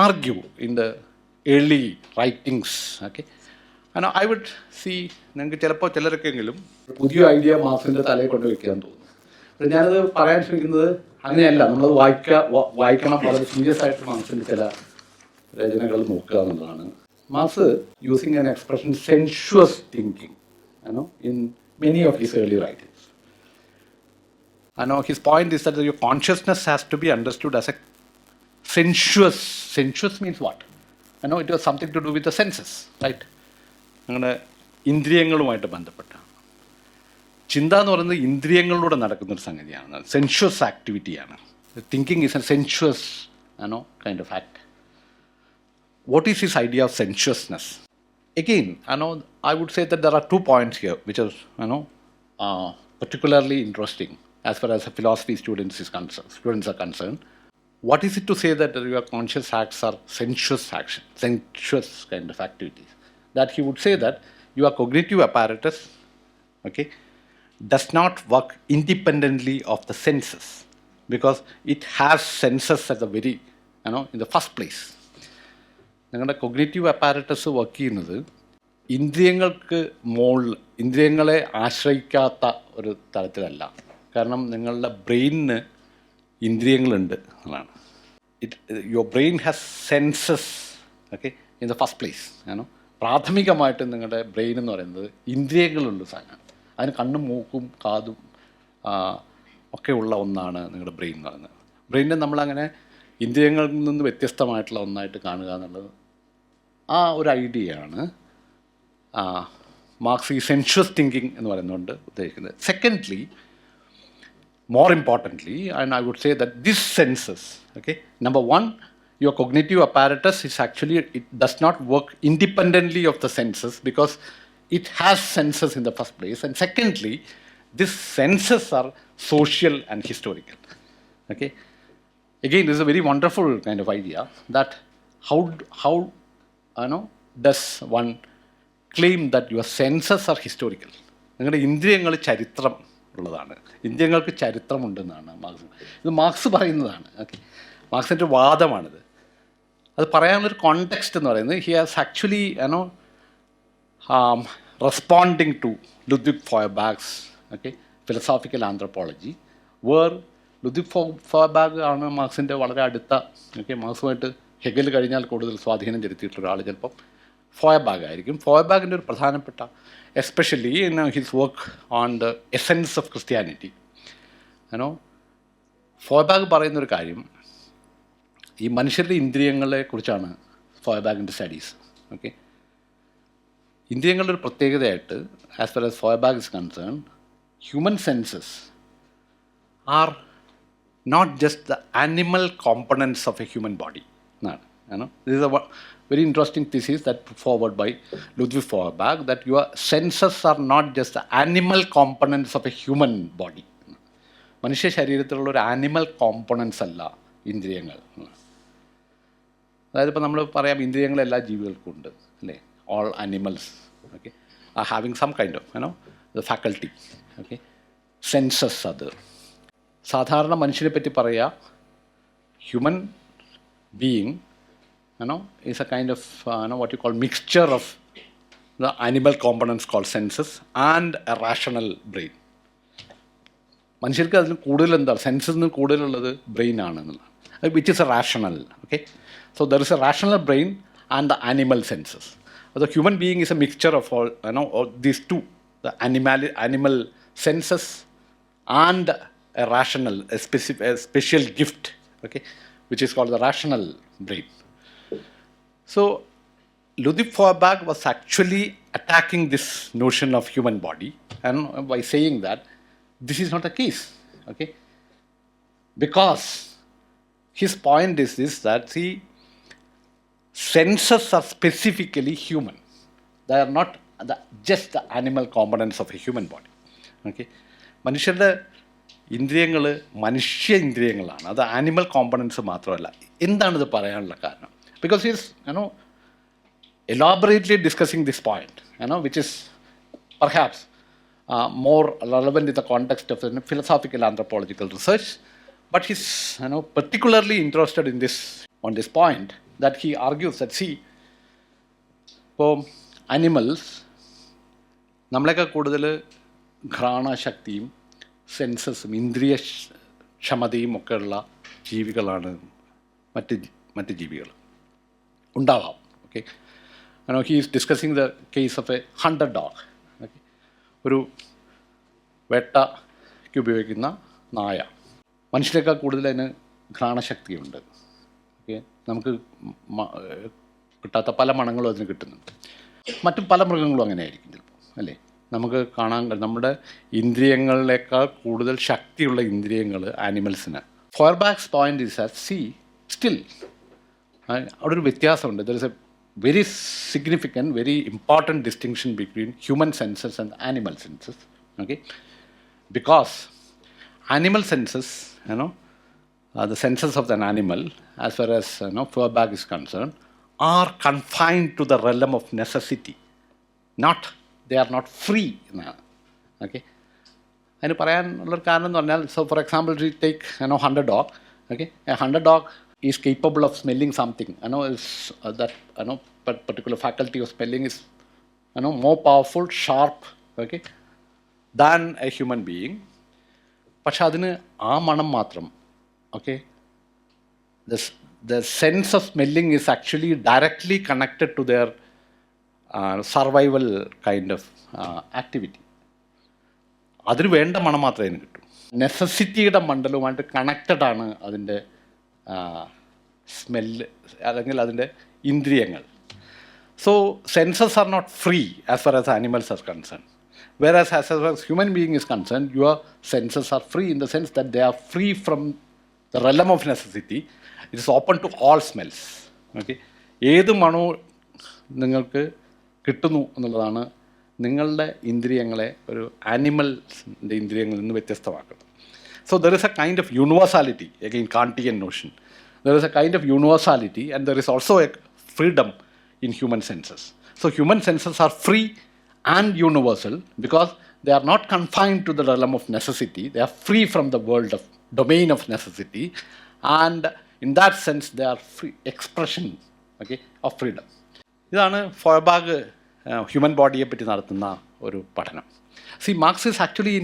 argue in the early writings. Okay, and I would see നിങ്ങൾക്ക് ചിലപ്പോൾ ചിലരൊക്കെങ്കിലും പുതിയ idea മാർക്സിൻ്റെ തലയിൽ കൊണ്ട് വയ്ക്കാൻ തോന്നും. പക്ഷേ ഞാനത് പറയാൻ ശ്രമിക്കുന്നത് അങ്ങനെയല്ല. നമ്മളത് വായിക്കണം, വളരെ സീരിയസ് ആയിട്ട് മാർക്സിൻ്റെ ചില രചനകൾ നോക്കുക എന്നുള്ളതാണ്. Marx using an expression sensuous thinking, in many of his early writings. His point is that your consciousness has to be understood as a sensuous. Sensuous means what? It was something to do with the senses, right? അങ്ങനെ ഇന്ദ്രിയങ്ങളുമായിട്ട് ബന്ധപ്പെട്ട ചിന്ത എന്ന് പറയുന്നത് ഇന്ദ്രിയങ്ങളിലൂടെ നടക്കുന്നൊരു സംഗതിയാണ്. Sensuous ആക്ടിവിറ്റിയാണ്. Thinking is a sensuous kind of act. What is his idea of sensuousness? Again, I would say that there are 2 points here which are, particularly interesting as far as philosophy students are concerned. What is it to say that your conscious acts are sensuous action, sensuous kind of activities? That he would say that your cognitive apparatus, does not work independently of the senses, because it has senses at the very, in the first place. നിങ്ങളുടെ cognitive apparatus work ചെയ്യുന്നത് ഇന്ദ്രിയങ്ങളെ ആശ്രയിക്കാത്ത ഒരു തരത്തിലല്ല. കാരണം നിങ്ങളുടെ ബ്രെയിനിന് ഇന്ദ്രിയങ്ങളുണ്ട് എന്നുള്ളതാണ്. Your brain has senses in the first place. പ്രാഥമികമായിട്ട് നിങ്ങളുടെ ബ്രെയിൻ എന്ന് പറയുന്നത് ഇന്ദ്രിയങ്ങളുള്ള സാധനമാണ്. അതിന് കണ്ണും മൂക്കും കാതും ഒക്കെ ഉള്ള ഒന്നാണ് നിങ്ങളുടെ ബ്രെയിൻ എന്ന് പറയുന്നത്. ബ്രെയിനിനെ നമ്മളങ്ങനെ ഇന്ദ്രിയങ്ങളിൽ നിന്ന് വ്യത്യസ്തമായിട്ടുള്ള ഒന്നായിട്ട് കാണുക എന്നുള്ളത് ആ ഒരു ഐഡിയയാണ് മാർക്സ് ഈ സെൻഷ്വസ് തിങ്കിങ് എന്ന് പറയുന്നതുകൊണ്ട് ഉദ്ദേശിക്കുന്നത്. Secondly, more importantly, and I would say that this senses, number one, your cognitive apparatus is actually, it does not work independently of the senses because it has senses in the first place. And secondly, these senses are social and historical. Again, this is a very wonderful kind of idea that how does one claim that your senses are historical? നിങ്ങളുടെ ഇന്ദ്രിയങ്ങൾ ചരിത്രം ഉള്ളതാണ്, ഇന്ദ്രിയങ്ങൾക്ക് ചരിത്രമുണ്ടെന്നാണ് marks. ഇത് marks പറയുന്നതാണ്. മാർക്സിൻ്റെ വാദമാണിത്. അത് പറയാനുള്ളൊരു context എന്ന് പറയുന്നത് he has actually responding to Ludwig Feuerbach's philosophical anthropology, where Ludwig Feuerbach ആണ് മാർക്സിൻ്റെ വളരെ അടുത്ത, മാർക്സുമായിട്ട് ഹെഗൽ കഴിഞ്ഞാൽ കൂടുതൽ സ്വാധീനം ചെലുത്തിയിട്ടുള്ള ഒരാൾ ചിലപ്പം ഫോയർബാഗ് ആയിരിക്കും. ഫോയർബാഗിൻ്റെ ഒരു പ്രധാനപ്പെട്ട, especially in his work on the essence of Christianity, Feuerbach പറയുന്നൊരു കാര്യം, ഈ മനുഷ്യരുടെ ഇന്ദ്രിയങ്ങളെ കുറിച്ചാണ് ഫോയർബാഗിൻ്റെ സ്റ്റഡീസ്. ഇന്ദ്രിയങ്ങളുടെ ഒരു പ്രത്യേകതയായിട്ട്, as far as Feuerbach is concern, human senses are not just the animal components of a human body. This is a very interesting thesis that put forward by Ludwig Feuerbach, that your senses are not just the animal components of a human body. മനുഷ്യ ശരീരത്തിലുള്ള ഒരു animal components അല്ല ഇന്ദ്രിയങ്ങൾ. അതായത് ഇപ്പോൾ നമ്മൾ പറയാം ഇന്ദ്രിയങ്ങൾ എല്ലാ ജീവികൾക്കും ഉണ്ട്, അല്ലേ? All animals are having some kind of the faculty. Senses അത് സാധാരണ മനുഷ്യനെ പറ്റി പറയുക, human being is a kind of what you call mixture of the animal components called senses and a rational brain. മനുഷ്യർക്ക് അതിന് കൂടുതൽ എന്താണ്, സെൻസസിന് കൂടുതലുള്ളത് ബ്രെയിൻ ആണെന്നുള്ളത്, which is A rational. So there is A rational brain and the animal census. The human being is A mixture of all these two, the animal senses and a rational, a special gift, which is called the rational brain. So Ludwig Feuerbach was actually attacking this notion of human body, and by saying that this is not the case, because his point is this, that see, senses are specifically human. They are not just the animal components of a human body. മനുഷ്യരുടെ ഇന്ദ്രിയങ്ങൾ മനുഷ്യ ഇന്ദ്രിയങ്ങളാണ്, അത് animal components മാത്രമല്ല. എന്താണിത് പറയാനുള്ള കാരണം? Because he is, elaborately discussing this point, which is perhaps more relevant in the context of philosophical anthropological research. But he's particularly interested in this on this point that he argues that for animals, നമ്മളെയൊക്കെ കൂടുതൽ ഘ്രാണശക്തിയും സെൻസസും ഇന്ദ്രിയ ക്ഷമതയും ഒക്കെയുള്ള ജീവികളാണ് മറ്റ് ജീവികൾ ഉണ്ടാവാം. Okay, he is discussing the case of A Hunter dog. Okay, ഒരു വേട്ടയ്ക്ക് ഉപയോഗിക്കുന്ന നായ. മനുഷ്യരെക്കാൾ കൂടുതൽ അതിന് ഘ്രാണശക്തിയുണ്ട്. ഓക്കെ, നമുക്ക് കിട്ടാത്ത പല മണങ്ങളും അതിന് കിട്ടുന്നുണ്ട്. മറ്റു പല മൃഗങ്ങളും അങ്ങനെ ആയിരിക്കും ചിലപ്പോൾ, അല്ലേ? നമുക്ക് കാണാൻ നമ്മുടെ ഇന്ദ്രിയങ്ങളിലേക്കാൾ കൂടുതൽ ശക്തിയുള്ള ഇന്ദ്രിയങ്ങൾ ആനിമൽസിന്. ഫോർബാക്സ് പോയിന്റ് ഈസ് ദാറ്റ് സ്റ്റിൽ അവിടെ ഒരു വ്യത്യാസമുണ്ട്. There is A very significant, very important distinction between human senses and animal senses. Okay, because animal senses, the senses of an animal, as far as Feuerbach is concerned, are confined to the realm of necessity. They are not free. Okay, അതിന് പറയാനുള്ളൊരു കാരണം എന്ന് പറഞ്ഞാൽ, so for example, we take hunter dog. Okay, a hunter dog is capable of smelling something. That particular faculty of smelling is more powerful, sharp, okay, than a human being. പക്ഷെ അതിന് ആ മണം മാത്രം, okay, the sense of smelling is actually directly connected to their survival kind of activity. അതിന് വേണ്ട മണം മാത്രമേ അതിന് കിട്ടൂ. നെസസിറ്റിയുടെ മണ്ഡലവുമായിട്ട് കണക്റ്റഡ് ആണ് അതിൻ്റെ സ്മെല്ല് അല്ലെങ്കിൽ അതിൻ്റെ ഇന്ദ്രിയങ്ങൾ. So senses are not free as far as animals are concerned. Whereas as far as human being is concerned, your senses are free in the sense that they are free from the realm of necessity. It is open to all smells. Okay, ഏത് മണവും നിങ്ങൾക്ക് കിട്ടുന്നു എന്നുള്ളതാണ് നിങ്ങളുടെ ഇന്ദ്രിയങ്ങളെ ഒരു ആനിമൽസിൻ്റെ ഇന്ദ്രിയങ്ങളിൽ നിന്ന് വ്യത്യസ്തമാക്കുന്നത്. So there is a kind of universality, again Kantian notion. There is a kind of universality and there is also a freedom in human senses. So human senses are free and universal because they are not confined to the realm of necessity. They are free from the world of domain of necessity, and in that sense they are free expression, okay, of freedom. ഇതാണ് ഫോയർബാഗ് human ബോഡിയെ പറ്റി നടത്തുന്ന ഒരു പഠനം. Marx is actually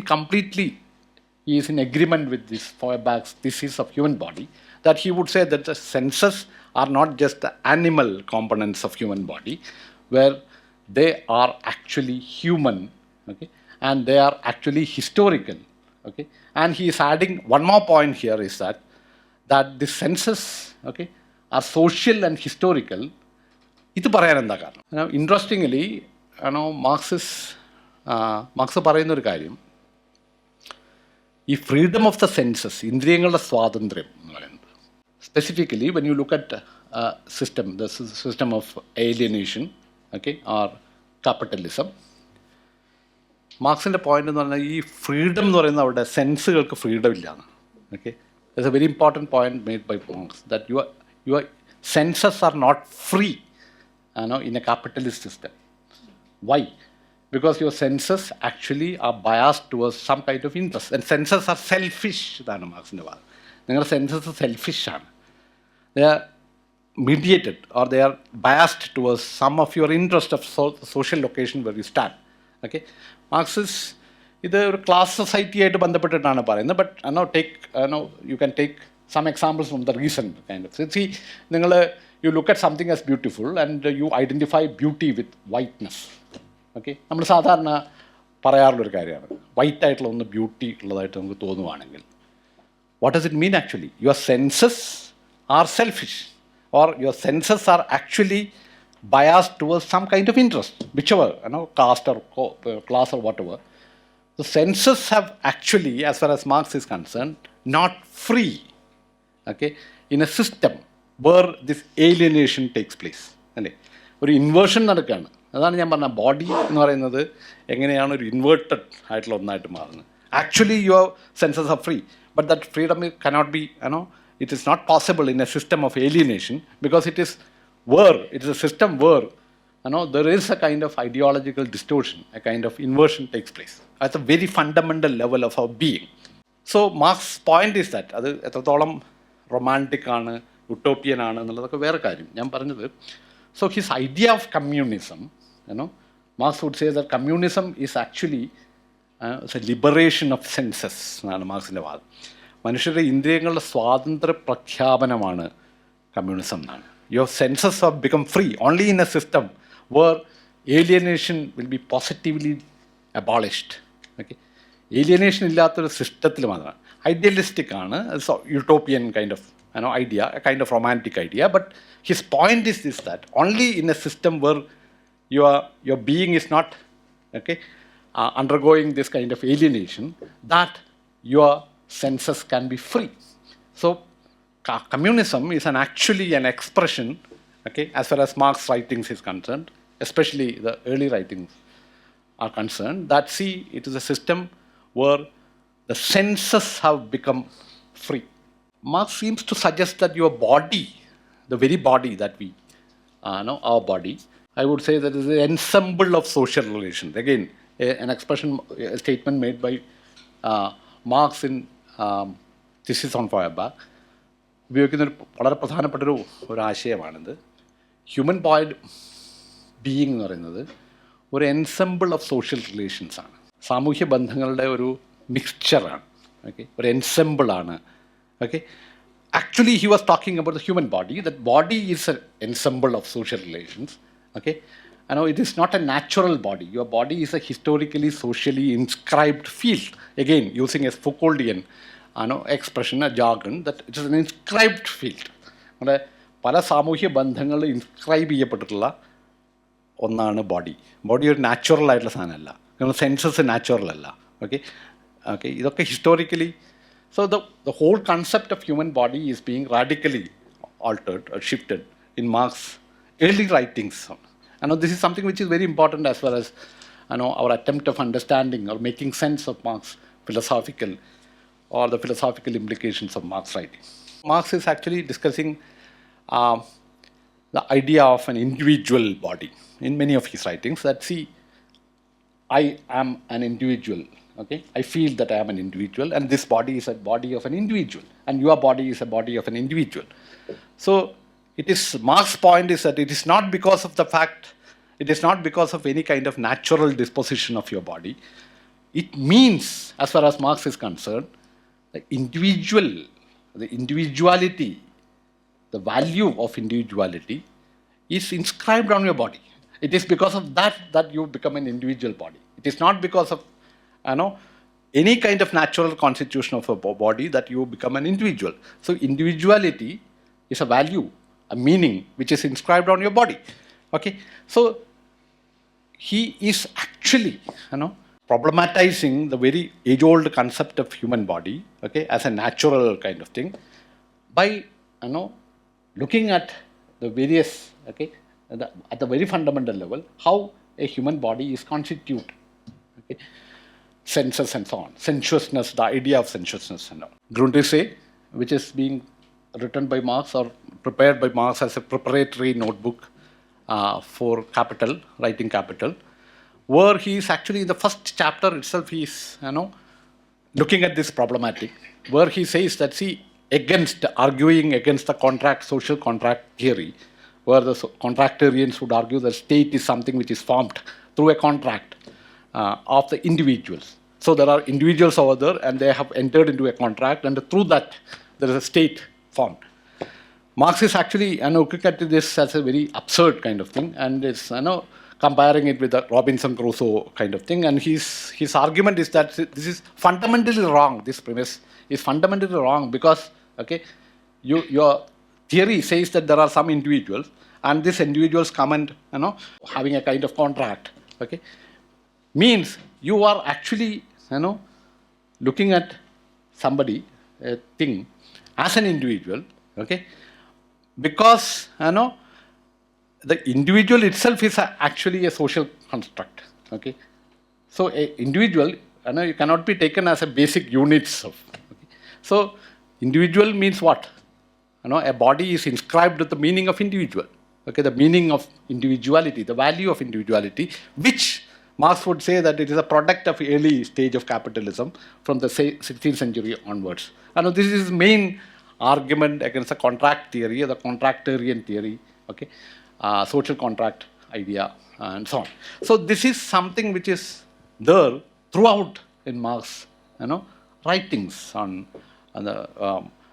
he is in agreement with this Feuerbach's thesis of human body, that he would say that the senses are not just the animal components of human body, where they are actually human, okay, and they are actually historical, okay. And he is adding one more point here is that the senses, okay, are social and historical. ഇത് പറയാൻ എന്താ കാരണം? Interestingly marks പറയുന്നൊരു കാര്യം, ഈ freedom of the census, ഇന്ദ്രിയങ്ങളുടെ സ്വാതന്ത്ര്യം എന്ന് പറയുന്നത്, specifically when you look at the system of alienation, okay, or capitalism, മാർക്സിൻ്റെ പോയിന്റ് എന്ന് പറഞ്ഞാൽ ഈ ഫ്രീഡം എന്ന് പറയുന്നത് അവിടെ സെൻസുകൾക്ക് ഫ്രീഡം ഇല്ലാന്ന്. Okay, that's a very important point made by Marx, that your senses are not free in a capitalist system. Why? Because your senses actually are biased towards some kind of interest, and senses are selfish. ഇതാണ് മാർക്സിൻ്റെ വാദം. നിങ്ങളുടെ census സെൽഫിഷാണ്. They are mediated or they are biased towards some of your interest of social location where you stand. Okay, Marxist ഇത് ഒരു class society ആയിട്ട് ബന്ധപ്പെട്ടിട്ടാണ് പറയുന്നത്. But you can take some examples from the recent kind of. See, you look at something as beautiful and you identify beauty with whiteness. Okay, നമ്മൾ സാധാരണ പറയാറുള്ളൊരു കാര്യമാണ്, white ആയിട്ടുള്ള ഒന്ന് beauty ഉള്ളതായിട്ട് നമുക്ക് തോന്നുവാണെങ്കിൽ. What does it mean actually? Your senses are selfish, or your senses are actually biased towards some kind of interest, whichever, caste or class or whatever. The senses have actually, as far as Marx is concerned, not free, okay, in a system where this alienation takes place. അല്ലേ, ഒരു inversion നടക്കുകയാണ്. അതാണ് ഞാൻ പറഞ്ഞ body എന്ന് പറയുന്നത് എങ്ങനെയാണ് ഒരു ഇൻവേർട്ടഡ് ആയിട്ടുള്ള ഒന്നായിട്ട് മാറുന്നത്. Actually your senses are free, but that freedom cannot be, it is not possible in a system of alienation, because it is a system where there is a kind of ideological distortion, a kind of inversion takes place at a very fundamental level of our being. So Marx's point is that അത് എത്രത്തോളം romantic ആണ്, യുട്ടോപ്പിയൻ ആണ് എന്നുള്ളതൊക്കെ വേറെ കാര്യം. ഞാൻ പറഞ്ഞത്, so his idea of communism, Marx would say that communism is actually it's a liberation of senses എന്നാണ് മാർക്സിൻ്റെ വാദം. മനുഷ്യരുടെ ഇന്ദ്രിയങ്ങളുടെ സ്വാതന്ത്ര്യ പ്രഖ്യാപനമാണ് കമ്മ്യൂണിസം എന്നാണ്. Your senses have become free only in a system where alienation will be positively abolished. Okay? Alienation ഇല്ലാത്തൊരു സിസ്റ്റത്തിൽ മാത്രമാണ്. Idealistic ആണ്, utopian kind of idea, a kind of romantic idea. But his point is this, that only in a system where your being is not undergoing this kind of alienation, that your senses can be free. So communism is actually an expression, as far as Marx's writings is concerned, especially the early writings are concerned, that it is a system where the senses have become free. Marx seems to suggest that your body, the very body that we know, our body, I would say that is an ensemble of social relations. Again, an expression, a statement made by Marx in Thesis on Feuerbach, ഉപയോഗിക്കുന്ന വളരെ പ്രധാനപ്പെട്ടൊരു ആശയമാണിത്. Human being എന്ന് പറയുന്നത് ഒരു ensemble of social relations ആണ്, സാമൂഹ്യ ബന്ധങ്ങളുടെ ഒരു മിക്സ്ചറാണ്, ഒരു എൻസെമ്പിളാണ്. Actually, he was talking about the human body. That body is an ensemble of social relations. It is not a natural body. Your body is a historically, socially inscribed field. Again, using a Foucauldian expression, a jargon, that it is an inscribed field. പല സാമൂഹ്യ ബന്ധങ്ങളിൽ inscribe ചെയ്യപ്പെട്ടിട്ടുള്ള ഒന്നാണ് body. Body ഒരു natural ആയിട്ടുള്ള സാധനമല്ല, census natural അല്ല. ഇതൊക്കെ historically. So the whole concept of human body is being radically altered or shifted in Marx's early writings. This is something which is very important as far as our attempt of understanding or making sense of Marx's philosophical or the philosophical implications of Marx's writings. Marx is actually discussing the idea of an individual body in many of his writings. That I am an individual. I feel that I am an individual, and this body is a body of an individual, and your body is a body of an individual. So Marx's point is that it is not because of the fact, it is not because of any kind of natural disposition of your body. It means, as far as Marx is concerned, the individuality, the value of individuality is inscribed on your body. It is because of that you become an individual body. It is not because of any kind of natural constitution of a body that you become an individual. So individuality is a value, a meaning which is inscribed on your body. So he is actually problematizing the very age-old concept of human body, as a natural kind of thing, by looking at the various at the very fundamental level how a human body is constituted. Senses and so on. Sensuousness, the idea of sensuousness and all. Grundrisse, which is being written by Marx or prepared by Marx as a preparatory notebook for Capital, writing Capital, where he is actually in the first chapter itself, he is looking at this problematic, where he says that arguing against the social contract theory, where the contractarians would argue that state is something which is formed through a contract of the individuals. So there are individuals over there, and they have entered into a contract, and through that there is a state formed. Marx is actually looking at this as a very absurd kind of thing, and is comparing it with the Robinson Crusoe kind of thing. And his argument is that this is fundamentally wrong. This premise is fundamentally wrong because your theory says that there are some individuals, and these individuals come and having a kind of contract. Means you are actually looking at somebody, a thing, as an individual, because the individual itself is actually a social construct. So a individual you cannot be taken as a basic units of. So individual means what? A body is inscribed with the meaning of individual. Okay, the meaning of individuality, the value of individuality, which Marx would say that it is a product of early stage of capitalism from the 16th century onwards. And this is his main argument against the contract theory, or the contractarian theory, okay, social contract idea, and so on. So this is something which is there throughout in Marx, writings on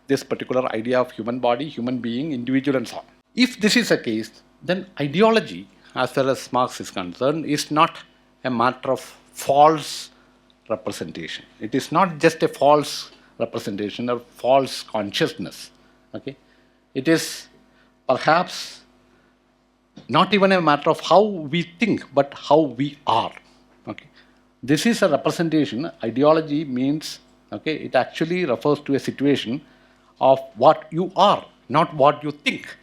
this particular idea of human body, human being, individual, and so on. If this is the case, then ideology, as far as Marx is concerned, is not a matter of false representation. It is not just a false representation or false consciousness. Okay? It is perhaps not even a matter of how we think, but how we are. Okay? This is a representation. Ideology means, okay, it actually refers to a situation of what you are, not what you think.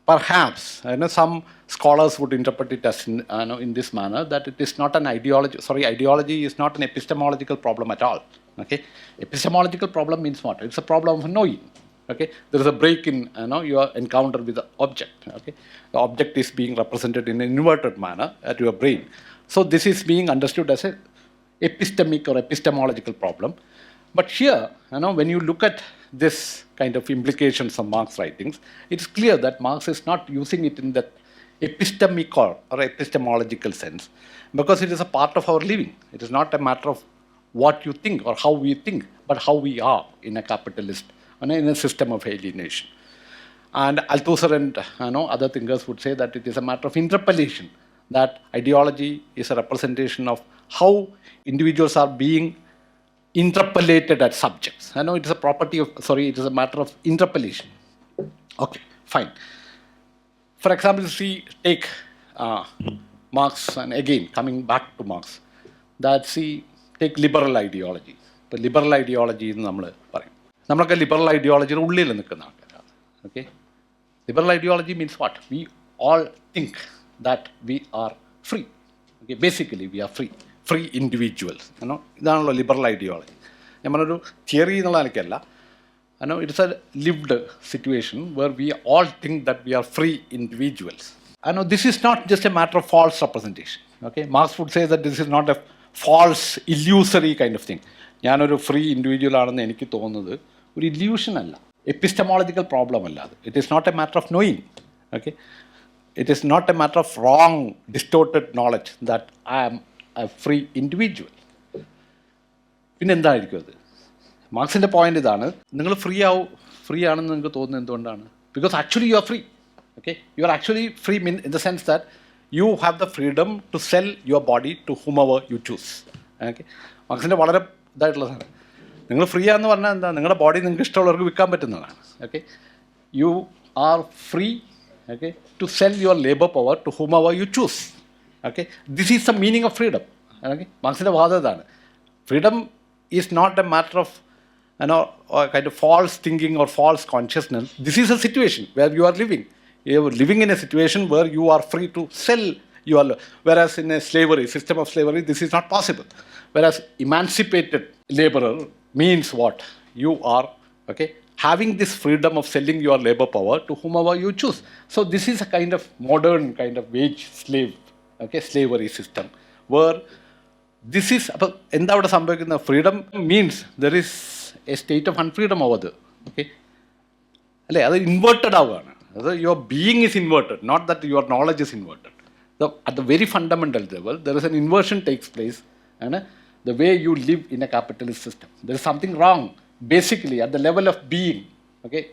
Perhaps, some scholars would interpret it as in this manner, that it is not an ideology. Sorry, ideology is not an epistemological problem at all. Okay, epistemological problem means what? It's a problem of knowing. Okay, there is a break in your encounter with the object. Okay, the object is being represented in an inverted manner at your brain. So this is being understood as a epistemic or epistemological problem. But here, when you look at this kind of implications of Marx writings, it's clear that Marx is not using it in that epistemic or epistemological sense, because it is a part of our living. It is not a matter of what you think or how we think, but how we are in a capitalist, in a system of alienation. And Althusser and other thinkers would say that it is a matter of interpellation, that ideology is a representation of how individuals are being interpellated as subjects. It is a property of, it is a matter of interpellation. Okay, fine. For example, take Marx, and again, coming back to Marx, take liberal ideology. The liberal ideology is the liberal ideology. Okay? Liberal ideology means what? We all think that we are free. Okay? Basically, we are free. Free individuals. That's liberal ideology. Theory it's a lived situation where we all think that we are free individuals. This is not just a matter of false representation. Okay? Marx would say that this is not a false, illusory kind of thing. I am a free individual. It's an illusion. Epistemological problem. It is not a matter of knowing. Okay? It is not a matter of wrong, distorted knowledge that I am a free individual. പിന്നെ എന്തായിരിക്കും അത്? മാർക്സിൻ്റെ point ഇതാണ്, നിങ്ങൾ free ആണെന്ന് നിങ്ങൾക്ക് തോന്നുന്നത് എന്തുകൊണ്ടാണ്? Because actually you are free. Okay, you are actually free in the sense that you have the freedom to sell your body to whomever you choose. Okay, മാർക്സിൻ്റെ വളരെ ഇതായിട്ടുള്ള സാധനം. നിങ്ങൾ ഫ്രീ ആണെന്ന് പറഞ്ഞാൽ എന്താ? നിങ്ങളുടെ ബോഡി നിങ്ങൾക്ക് ഇഷ്ടമുള്ളവർക്ക് വിൽക്കാൻ പറ്റുന്നതാണ്. Okay, you are free, okay, to sell your labor power to whomever you choose. Okay, this is the meaning of freedom. Okay, Marx's vaadadana. Freedom is not a matter of kind of false thinking or false consciousness. This is a situation where you are living. You are living in a situation where you are free to sell your, whereas in a system of slavery, this is not possible. Whereas emancipated laborer means what? You are, okay, having this freedom of selling your labor power to whomever you choose. So this is a kind of modern kind of wage slave, okay, slavery system, where this is, endavada sambhavikkunna, freedom means there is a state of unfreedom over there. Okay, alle adu inverted avana. Your being is inverted, not that your knowledge is inverted. So at the very fundamental level, there is an inversion takes place, and the way you live in a capitalist system, there is something wrong. Basically, at the level of being, okay,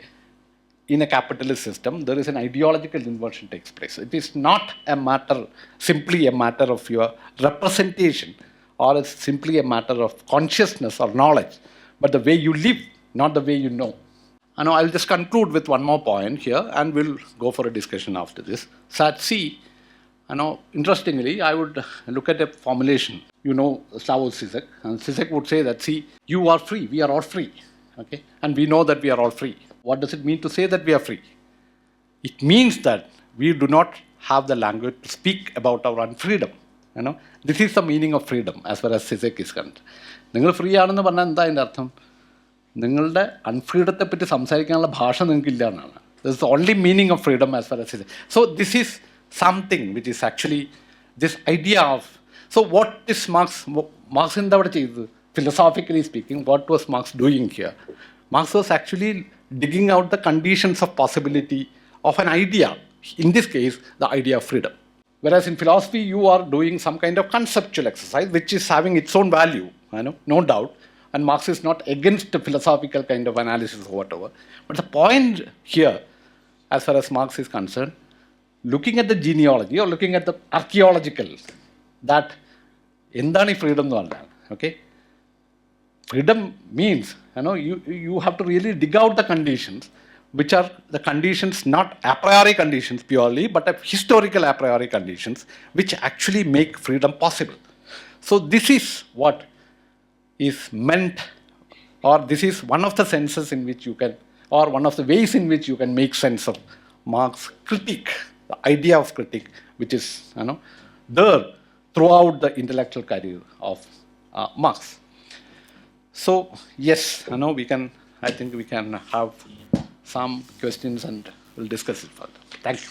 in a capitalist system, there is an ideological inversion takes place. It is not a matter, simply a matter of your representation, or it's simply a matter of consciousness or knowledge, but the way you live, not the way you know. I'll just conclude with one more point here, and we'll go for a discussion after this. So, interestingly, I would look at a formulation. Slavoj Zizek, and Zizek would say that, you are free, we are all free. Okay? And we know that we are all free. What does it mean to say that we are free? It means that we do not have the language to speak about our unfreedom. This is the meaning of freedom as far as Zizek is concerned. നിങ്ങൾ free ആണെന്ന് പറഞ്ഞാൽ എന്താ അതിൻ്റെ അർത്ഥം? നിങ്ങളുടെ അൺഫ്രീഡത്തെ പറ്റി സംസാരിക്കാനുള്ള ഭാഷ നിങ്ങൾക്കില്ല എന്നാണ്. That's the only meaning of freedom as far as it is. So this is something which is actually this idea of, so what is Marx in the philosophically speaking, what was Marx doing here? Marx was actually digging out the conditions of possibility of an idea, in this case, the idea of freedom. Whereas in philosophy, you are doing some kind of conceptual exercise, which is having its own value, no doubt. And Marx is not against the philosophical kind of analysis or whatever. But the point here, as far as Marx is concerned, looking at the genealogy or looking at the archaeological, that endani freedom nu പറഞ്ഞാൽ, okay? Freedom means, you have to really dig out the conditions, which are the conditions, not a priori conditions purely, but historical a priori conditions, which actually make freedom possible. So this is what is meant, or this is one of the senses in which you can, or one of the ways in which you can make sense of Marx's critique, the idea of critique, which is there throughout the intellectual career of Marx. So yes, I think we can have some questions and we'll discuss it further. Thank you.